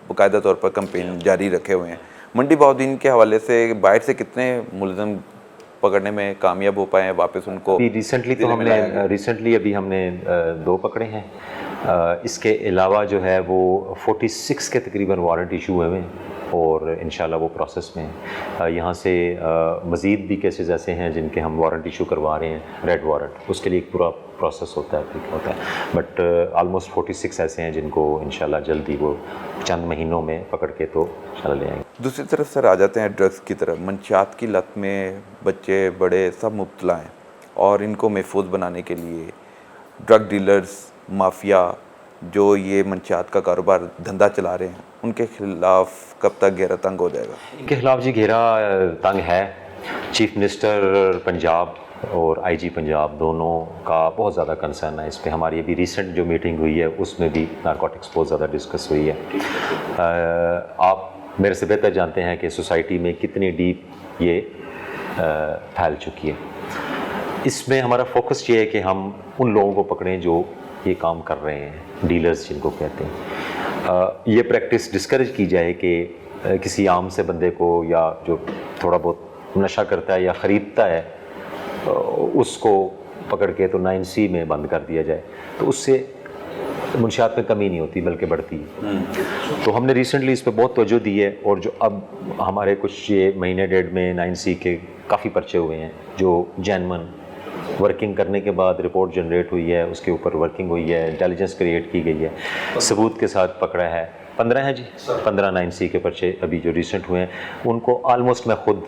बाकायदा तौर पर कैंपेन जारी रखे हुए हैं। मंडी बहाउद्दीन के हवाले से बाहर से कितने मुलज़म पकड़ने में कामयाब हो पाए हैं वापस उनको? रिसेंटली अभी हमने 2 पकड़े हैं। इसके अलावा जो है वो 46 के तकरीबन वारंट इशू हुए हैं और इंशाल्लाह वो प्रोसेस में है। यहाँ से मज़ीद भी केसेस ऐसे हैं जिनके हम वारंट इशू करवा रहे हैं, रेड वारंट, उसके लिए एक पूरा प्रोसेस होता है, बट ऑलमोस्ट 46 ऐसे हैं जिनको इंशाल्लाह जल्दी वो चंद महीनों में पकड़ के तो इंशाल्लाह ले आएंगे। दूसरी तरफ सर आ जाते हैं ड्रग्स की तरफ। मंशियात की लत में बच्चे बड़े सब मुब्तला हैं और इनको महफूज बनाने के लिए ड्रग डीलर्स, माफिया जो ये मंशियात का कारोबार धंधा चला रहे हैं, उनके खिलाफ कब तक घेरा तंग हो जाएगा? इनके खिलाफ जी घेरा तंग है। चीफ मिनिस्टर पंजाब और IG पंजाब दोनों का बहुत ज़्यादा कंसर्न है इस पर। हमारी अभी रिसेंट जो मीटिंग हुई है उसमें भी नारकोटिक्स बहुत ज़्यादा डिस्कस हुई है। आप मेरे से बेहतर जानते हैं कि सोसाइटी में कितनी डीप ये फैल चुकी है। इसमें हमारा फोकस ये है कि हम उन लोगों को पकड़ें जो ये काम कर रहे हैं, डीलर्स जिनको कहते हैं। ये प्रैक्टिस डिस्करेज की जाए कि किसी आम से बंदे को या जो थोड़ा बहुत नशा करता है या ख़रीदता है उसको पकड़ के तो 9C में बंद कर दिया जाए, तो उससे मुंशियात में कमी नहीं होती बल्कि बढ़ती है। तो हमने रिसेंटली इस पर बहुत तवज्जो दी है और जो अब हमारे कुछ ये महीने डेढ़ में 9C के काफ़ी पर्चे हुए हैं जो जेन्युइन वर्किंग करने के बाद रिपोर्ट जनरेट हुई है, उसके ऊपर वर्किंग हुई है, इंटेलिजेंस क्रिएट की गई है, सबूत के साथ पकड़ा है। 15 हैं जी, 15 9C के पर्चे अभी जो रिसेंट हुए हैं उनको ऑलमोस्ट मैं खुद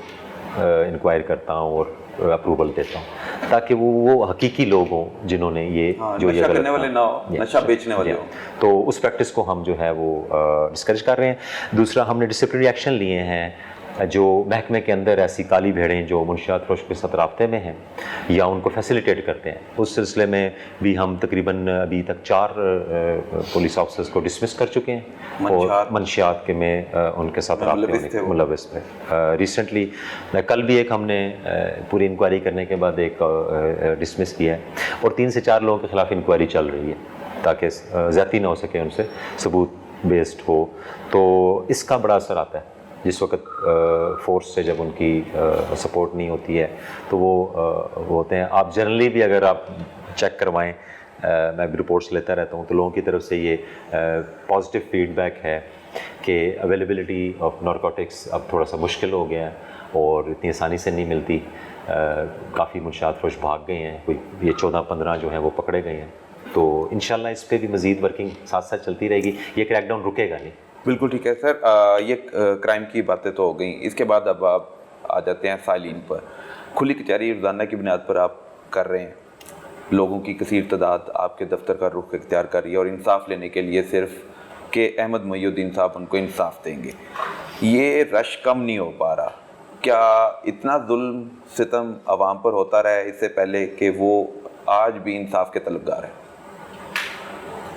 इंक्वायर करता हूँ और अप्रूवल देता हूँ ताकि वो हकीकी लोग हों जिन्होंने ये जो ये करने वाले ना हो, नशा बेचने वाले हो। तो उस प्रैक्टिस को हम जो है वो डिस्करेज कर रहे हैं। दूसरा, हमने डिसिप्लिनरी एक्शन लिए हैं जो महकमे के अंदर ऐसी काली भेड़ें जो मुंशियात फरोश के साथ राब्ते में हैं या उनको फैसिलिटेट करते हैं, उस सिलसिले में भी हम तकरीबन अभी तक 4 पुलिस ऑफिसर्स को डिसमिस कर चुके हैं और मंशियात के में उनके साथ राब्ते में मुलविस पे। रिसेंटली कल भी एक हमने पूरी इंक्वायरी करने के बाद एक डिसमिस किया है और 3 से 4 लोगों के ख़िलाफ़ इंक्वायरी चल रही है ताकि ज़्यादती ना हो सके, उनसे सबूत बेस्ड हो। तो इसका बड़ा असर आता है जिस वक्त फोर्स से जब उनकी सपोर्ट नहीं होती है तो वो होते हैं। आप जनरली भी अगर आप चेक करवाएं, मैं भी रिपोर्ट्स लेता रहता हूँ, तो लोगों की तरफ से ये पॉजिटिव फीडबैक है कि अवेलेबिलिटी ऑफ नारकोटिक्स अब थोड़ा सा मुश्किल हो गया है और इतनी आसानी से नहीं मिलती। काफ़ी मुंशियात फरोश भाग गए हैं, कोई ये 14-15 जो हैं वो पकड़े गए हैं। तो इंशाल्लाह इस पर भी मज़ीद वर्किंग साथ साथ चलती रहेगी, ये क्रैकडाउन रुकेगा नहीं। बिल्कुल ठीक है सर। ये क्राइम की बातें तो हो गई, इसके बाद अब आप आ जाते हैं साइलिन पर। खुली कचहरी रोज़ाना की बुनियाद पर आप कर रहे हैं, लोगों की कसीर तादाद आपके दफ्तर का रुख इख्तियार कर रही है और इंसाफ लेने के लिए सिर्फ कि अहमद मोइनुद्दीन साहब उनको इंसाफ देंगे, ये रश कम नहीं हो पा रहा। क्या इतना जुल्म सितम आवाम पर होता रहा है इससे पहले कि वो आज भी इंसाफ के तलबगार हैं?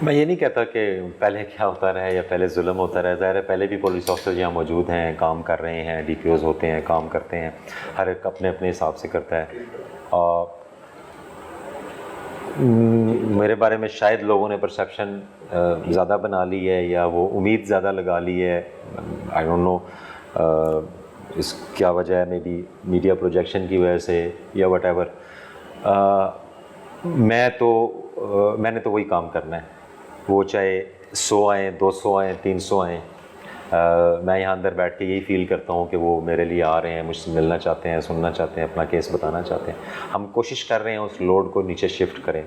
मैं ये नहीं कहता कि पहले क्या होता रहा है या पहले जुल्म होता रहा है। ज़ाहिर है पहले भी पुलिस ऑफिसर यहाँ मौजूद हैं, काम कर रहे हैं, DPOs होते हैं, काम करते हैं, हर एक अपने अपने हिसाब से करता है। मेरे बारे में शायद लोगों ने परसेप्शन ज़्यादा बना ली है या वो उम्मीद ज़्यादा लगा ली है, आई डोंट नो इस क्या वजह है, मे बी मीडिया प्रोजेक्शन की वजह से या वट मैंने तो वही काम करना है, वो चाहे 100 आएँ, 200 आएँ, 300 आएँ। मैं यहाँ अंदर बैठ के यही फील करता हूँ कि वो मेरे लिए आ रहे हैं, मुझसे मिलना चाहते हैं, सुनना चाहते हैं, अपना केस बताना चाहते हैं। हम कोशिश कर रहे हैं उस लोड को नीचे शिफ्ट करें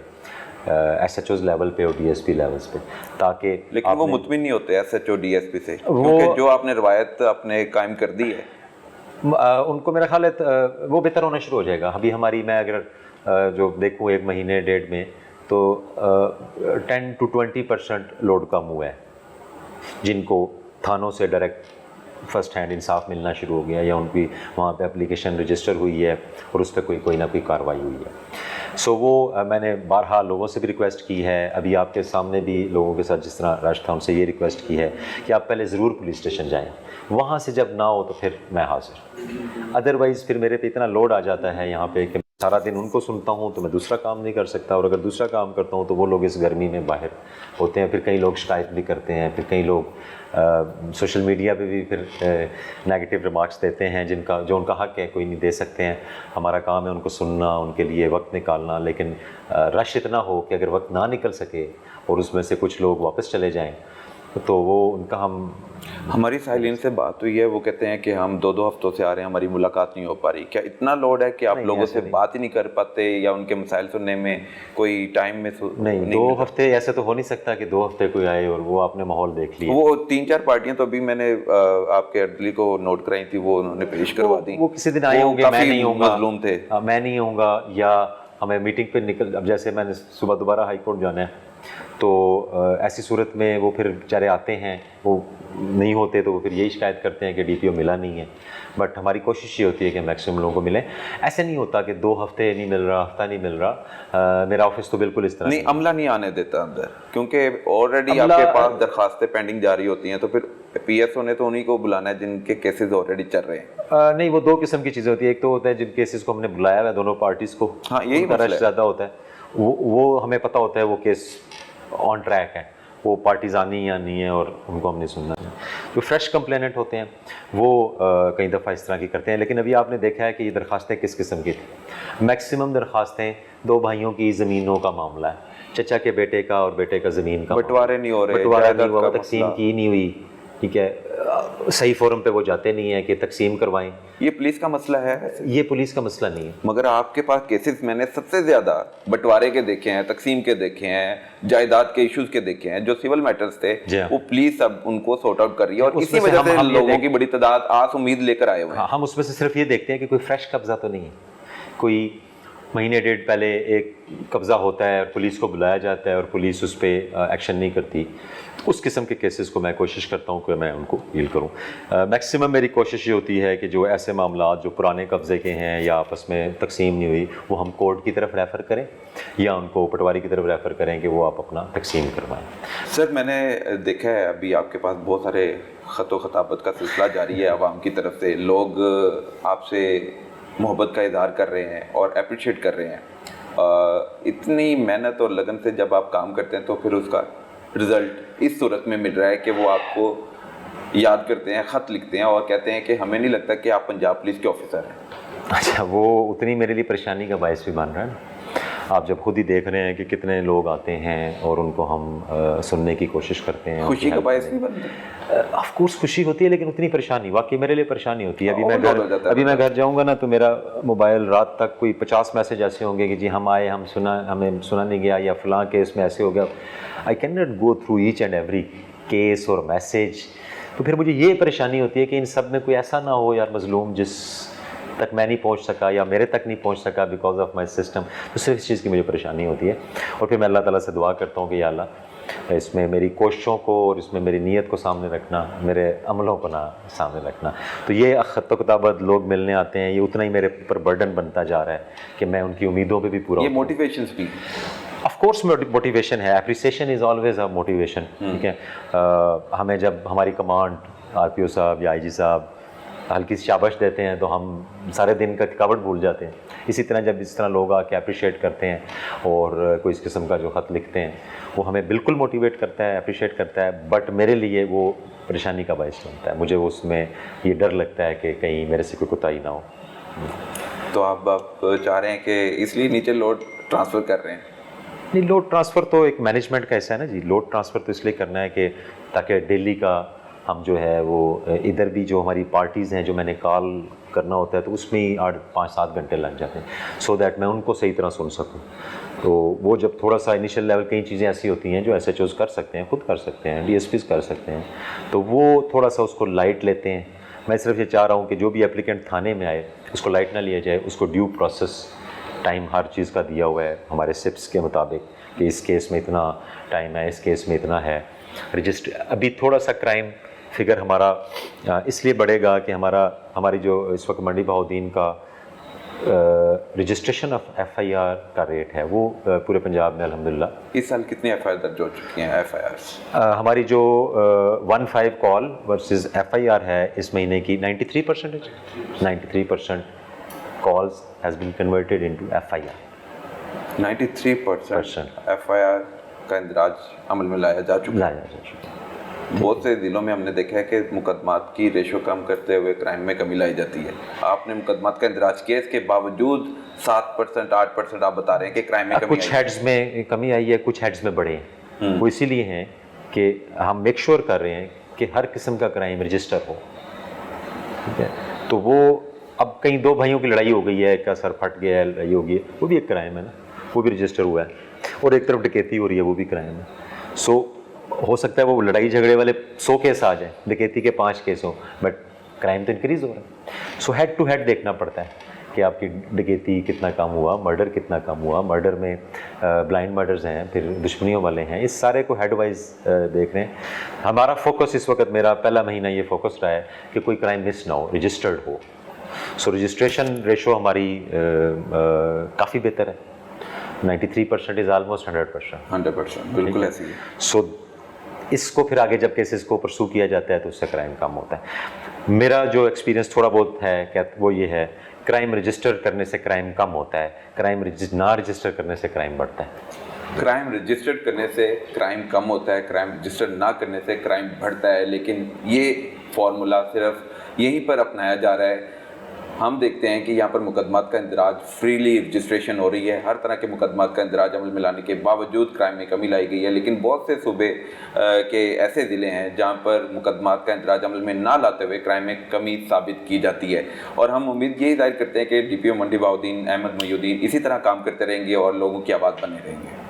SHOs लेवल पे और DSP लेवल्स पे, ताकि लेकिन वो मुतमिन नहीं होते SHO DSP से, क्योंकि जो आपने रवायत अपने कायम कर दी है उनको मेरा ख्याल है वो बेहतर होना शुरू हो जाएगा। अभी हमारी, मैं अगर जो देखूँ 1 महीने डेढ़ में तो 10 to 20% लोड कम हुआ है जिनको थानों से डायरेक्ट फ़र्स्ट हैंड इंसाफ मिलना शुरू हो गया या उनकी वहाँ पे एप्लीकेशन रजिस्टर हुई है और उस पर कोई ना कोई कार्रवाई हुई है। सो वो मैंने बारहा लोगों से भी रिक्वेस्ट की है, अभी आपके सामने भी लोगों के साथ जिस तरह रश था उनसे ये रिक्वेस्ट की है कि आप पहले ज़रूर पुलिस स्टेशन जाएँ, वहाँ से जब ना हो तो फिर मैं हाजिर। अदरवाइज़ फिर मेरे पे इतना लोड आ जाता है यहाँ पे कि सारा दिन उनको सुनता हूँ तो मैं दूसरा काम नहीं कर सकता, और अगर दूसरा काम करता हूँ तो वो लोग इस गर्मी में बाहर होते हैं, फिर कई लोग शिकायत भी करते हैं, फिर कई लोग सोशल मीडिया पे भी फिर नेगेटिव रिमार्क्स देते हैं जो उनका हक़ है, कोई नहीं दे सकते हैं, हमारा काम है उनको सुनना, उनके लिए वक्त निकालना। लेकिन रश इतना हो कि अगर वक्त ना निकल सके और उसमें से कुछ लोग वापस चले जाएँ तो वो उनका हमारी साइलिन से बात हुई है, वो कहते हैं कि हम 2-2 हफ्तों से आ रहे हैं, हमारी मुलाकात नहीं हो पा रही। क्या इतना लोड है कि आप लोगों से बात ही नहीं कर पाते या उनके मसाइल सुनने में कोई टाइम में नहीं 2 हफ्ते ऐसे तो हो नहीं सकता कि 2 हफ्ते कोई आए और वो आपने माहौल देख लिया। वो 3-4 पार्टियां तो अभी मैंने आपके अर्दली को नोट कराई थी, वो उन्होंने पेश करवा दी। वो किसी दिन आए होंगे, मैं नहीं होऊंगा, मजलूम थे, मैं नहीं होऊंगा, या हमें मीटिंग पे निकल, अब जैसे मैंने सुबह दोबारा हाई कोर्ट जाना है तो ऐसी सूरत में वो फिर बेचारे आते हैं, वो नहीं होते तो वो फिर यही शिकायत करते हैं कि डीपीओ मिला नहीं है। बट हमारी कोशिश ये होती है कि मैक्सिमम लोगों को मिले। ऐसे नहीं होता कि 2 हफ्ते नहीं मिल रहा, हफ्ता नहीं मिल रहा। मेरा ऑफिस तो बिल्कुल इस तरह नहीं, अमला नहीं आने देता अंदर, क्योंकि ऑलरेडी आपके पास दरखास्तें पेंडिंग जारी होती हैं, तो फिर पीएसओ ने तो उन्हीं को बुलाना है जिनके केसेस ऑलरेडी चल रहे हैं। नहीं, वो 2 किस्म की चीज़ें होती है। एक तो होता है जिन केसेस को हमने बुलाया हुआ है दोनों पार्टीज़ को, हाँ यही रश ज़्यादा होता है, वो हमें पता होता है वो केस ऑन ट्रैक है, वो पार्टीज़ आनी या नहीं है और उनको हमने सुनना है। जो फ्रेश कंप्लेनेंट होते हैं वो कई दफ़ा इस तरह की करते हैं। लेकिन अभी आपने देखा है कि ये दरखास्तें किस किस्म की थी। मैक्सिमम दरखास्तें 2 भाइयों की ज़मीनों का मामला है, चचा के बेटे का और बेटे का ज़मीन का, बंटवारे नहीं हो रहे, बंटवारा नहीं हुआ, तकसीम की नहीं हुई, ठीक है, सही फोरम पे वो जाते नहीं है कि तकसीम करवाएं। ये पुलिस का मसला है? ये पुलिस का मसला नहीं है। मगर आपके पास केसेस मैंने सबसे ज़्यादा बंटवारे के देखे हैं, तकसीम के देखे हैं, जायदाद के इश्यूज के देखे हैं, जो सिविल मैटर्स थे वो पुलिस अब उनको सॉर्ट आउट कर रही है, और इसी वजह से हम लोगों की बड़ी तादाद आस उम्मीद लेकर आए हुए हैं। हम उसमें से सिर्फ ये देखते हैं कि कोई फ्रेश कब्जा तो नहीं है, कोई महीने डेढ़ पहले एक कब्ज़ा होता है और पुलिस को बुलाया जाता है और पुलिस उस पर एक्शन नहीं करती। तो उस किस्म के केसेस को मैं कोशिश करता हूँ कि मैं उनको डील करूँ। मैक्सिमम मेरी कोशिश ये होती है कि जो ऐसे मामला जो पुराने कब्ज़े के हैं या आपस में तकसीम नहीं हुई, वो हम कोर्ट की तरफ रेफ़र करें या उनको पटवारी की तरफ रेफ़र करें कि वो आप अपना तकसीम करवाएँ। सर, मैंने देखा है अभी आपके पास बहुत सारे ख़त ख़ताबत का सिलसिला जारी है आवाम की तरफ से, लोग आपसे मोहब्बत का इज़हार कर रहे हैं और अप्रिशिएट कर रहे हैं। इतनी मेहनत और लगन से जब आप काम करते हैं तो फिर उसका रिज़ल्ट इस सूरत में मिल रहा है कि वो आपको याद करते हैं, ख़त लिखते हैं और कहते हैं कि हमें नहीं लगता कि आप पंजाब पुलिस के ऑफिसर हैं। अच्छा, वो उतनी मेरे लिए परेशानी का बायस भी बन रहा है ना। आप जब खुद ही देख रहे हैं कि कितने लोग आते हैं और उनको हम सुनने की कोशिश करते हैं, खुशी का बायस भी बनता है। ऑफ कोर्स खुशी होती है, लेकिन उतनी परेशानी वाकई मेरे लिए परेशानी होती है। अभी मैं घर जाऊंगा ना तो मेरा मोबाइल रात तक कोई 50 मैसेज ऐसे होंगे कि जी हम आए, हमें सुना नहीं गया, या फ़लाँ केस में ऐसे हो गया। I can not go through each and every case और मैसेज। तो फिर मुझे ये परेशानी होती है कि इन सब में कोई ऐसा ना हो यार मजलूम जिस तक मैं नहीं पहुंच सका या मेरे तक नहीं पहुंच सका बिकॉज ऑफ माय सिस्टम। तो सिर्फ इस चीज़ की मुझे परेशानी होती है। और फिर मैं अल्लाह ताला से दुआ करता हूँ कि या अल्लाह इसमें मेरी कोशिशों को और इसमें मेरी नीयत को सामने रखना, मेरे अमलों को ना सामने रखना। तो ये ख़त ख़ताबत लोग मिलने आते हैं, ये उतना ही मेरे ऊपर बर्डन बनता जा रहा है कि मैं उनकी उम्मीदों पर भी पूरा। ये मोटिवेशन भी ऑफ कोर्स मोटिवेशन है, appreciation is always a motivation. ठीक है, हमें जब हमारी कमांड RPO साहब या IG साहब हल्की सी शाबाश देते हैं तो हम सारे दिन का थकावट भूल जाते हैं। इसी तरह जब इस तरह लोग आके अप्रिशिएट करते हैं और कोई इस किस्म का जो ख़त लिखते हैं वो हमें बिल्कुल मोटिवेट करता है, अप्रिशिएट करता है। बट मेरे लिए वो परेशानी का बायस बनता है। मुझे उसमें ये डर लगता है कि कहीं मेरे से कोई कोताही ना हो। तो आप चाह रहे हैं कि इसलिए नीचे लोड ट्रांसफ़र कर रहे हैं? नहीं, लोड ट्रांसफ़र तो एक मैनेजमेंट का ऐसा है ना जी। लोड ट्रांसफ़र तो इसलिए करना है कि ताकि डेली का हम जो है वो इधर भी जो हमारी पार्टीज़ हैं जो मैंने कॉल करना होता है तो उसमें ही 8-5-7 घंटे लग जाते हैं सो दैट मैं उनको सही तरह सुन सकूं। तो वो जब थोड़ा सा इनिशियल लेवल कई चीज़ें ऐसी होती हैं जो SHOs कर सकते हैं, खुद कर सकते हैं, DSPs कर सकते हैं, तो वो थोड़ा सा उसको लाइट लेते हैं। मैं सिर्फ ये चाह रहा हूँ कि जो भी एप्लीकेंट थाने में आए उसको लाइट ना लिया जाए, उसको ड्यू प्रोसेस टाइम हर चीज़ का दिया हुआ है हमारे SIPs के मुताबिक कि इस केस में इतना टाइम है, इस केस में इतना है। रजिस्टर अभी थोड़ा सा क्राइम फिगर हमारा इसलिए बढ़ेगा कि हमारी जो इस वक्त मंडी बहाउद्दीन का रजिस्ट्रेशन ऑफ FIR का रेट है वो पूरे पंजाब में अल्हम्दुलिल्लाह। इस साल कितनी FIR दर्ज हो चुकी हैं? FIR हमारी जो 15 कॉल वर्सेस FIR है इस महीने की 93% calls has been converted into FIR। 93% FIR का इंदराज अमल में लाया जा चुका है। बहुत से ज़िलों में हमने देखा है कि मुकदमात की रेशो कम करते हुए क्राइम में कमी लाई जाती है। आपने मुकदमात का इंदराज किया, इसके बावजूद 7% 8% आप बता रहे हैं कि क्राइम में कमी कुछ हेड्स में कमी आई है, कुछ हेड्स में बढ़े हैं। वो इसीलिए हैं कि हम मेक श्योर कर रहे हैं कि हर किस्म का क्राइम रजिस्टर हो, ठीक है। तो वो अब कहीं दो भाइयों की लड़ाई हो गई है, एक का सर फट गया है, लड़ाई हो गई है, वो भी एक क्राइम है ना, वो भी रजिस्टर हुआ है। और एक तरफ डकैती हो रही है, वो भी क्राइम है। सो हो सकता है वो लड़ाई झगड़े वाले 100 केस आ जाए, डकैती के 5 केस हो, बट क्राइम तो इंक्रीज हो रहा है। सो हेड टू हेड देखना पड़ता है कि आपकी डकैती कितना कम हुआ, मर्डर कितना कम हुआ, मर्डर में ब्लाइंड मर्डर्स हैं, फिर दुश्मनियों वाले हैं, इस सारे को हेड वाइज देख रहे हैं। हमारा फोकस इस वक्त, मेरा पहला महीना ये फोकस रहा है कि कोई क्राइम मिस ना हो, रजिस्टर्ड हो। सो रजिस्ट्रेशन रेशो हमारी काफ़ी बेहतर है। 93% इज़ आलमोस्ट 100%। बिल्कुल ऐसी है। सो इसको फिर आगे जब केसेस को परसू किया जाता है तो उससे क्राइम कम होता है। मेरा जो एक्सपीरियंस थोड़ा बहुत है क्या वो ये है, क्राइम रजिस्टर करने से क्राइम कम होता है, क्राइम ना रजिस्टर करने से क्राइम बढ़ता है। क्राइम रजिस्टर्ड करने से क्राइम कम होता है, क्राइम रजिस्टर ना करने से क्राइम बढ़ता है, लेकिन ये फॉर्मूला सिर्फ यहीं पर अपनाया जा रहा है। हम देखते हैं कि यहाँ पर मुकदमात का इंदराज फ्रीली रजिस्ट्रेशन हो रही है, हर तरह के मुकदमात का इंदराज अमल में लाने के बावजूद क्राइम में कमी लाई गई है। लेकिन बहुत से सूबे के ऐसे ज़िले हैं जहाँ पर मुकदमात का इंदराज अमल में ना लाते हुए क्राइम में कमी साबित की जाती है। और हम उम्मीद यही जाहिर करते हैं कि DPO मंडी बहाउद्दीन अहमद मोइनुद्दीन इसी तरह काम करते रहेंगे और लोगों की आवाज़ बने रहेंगे।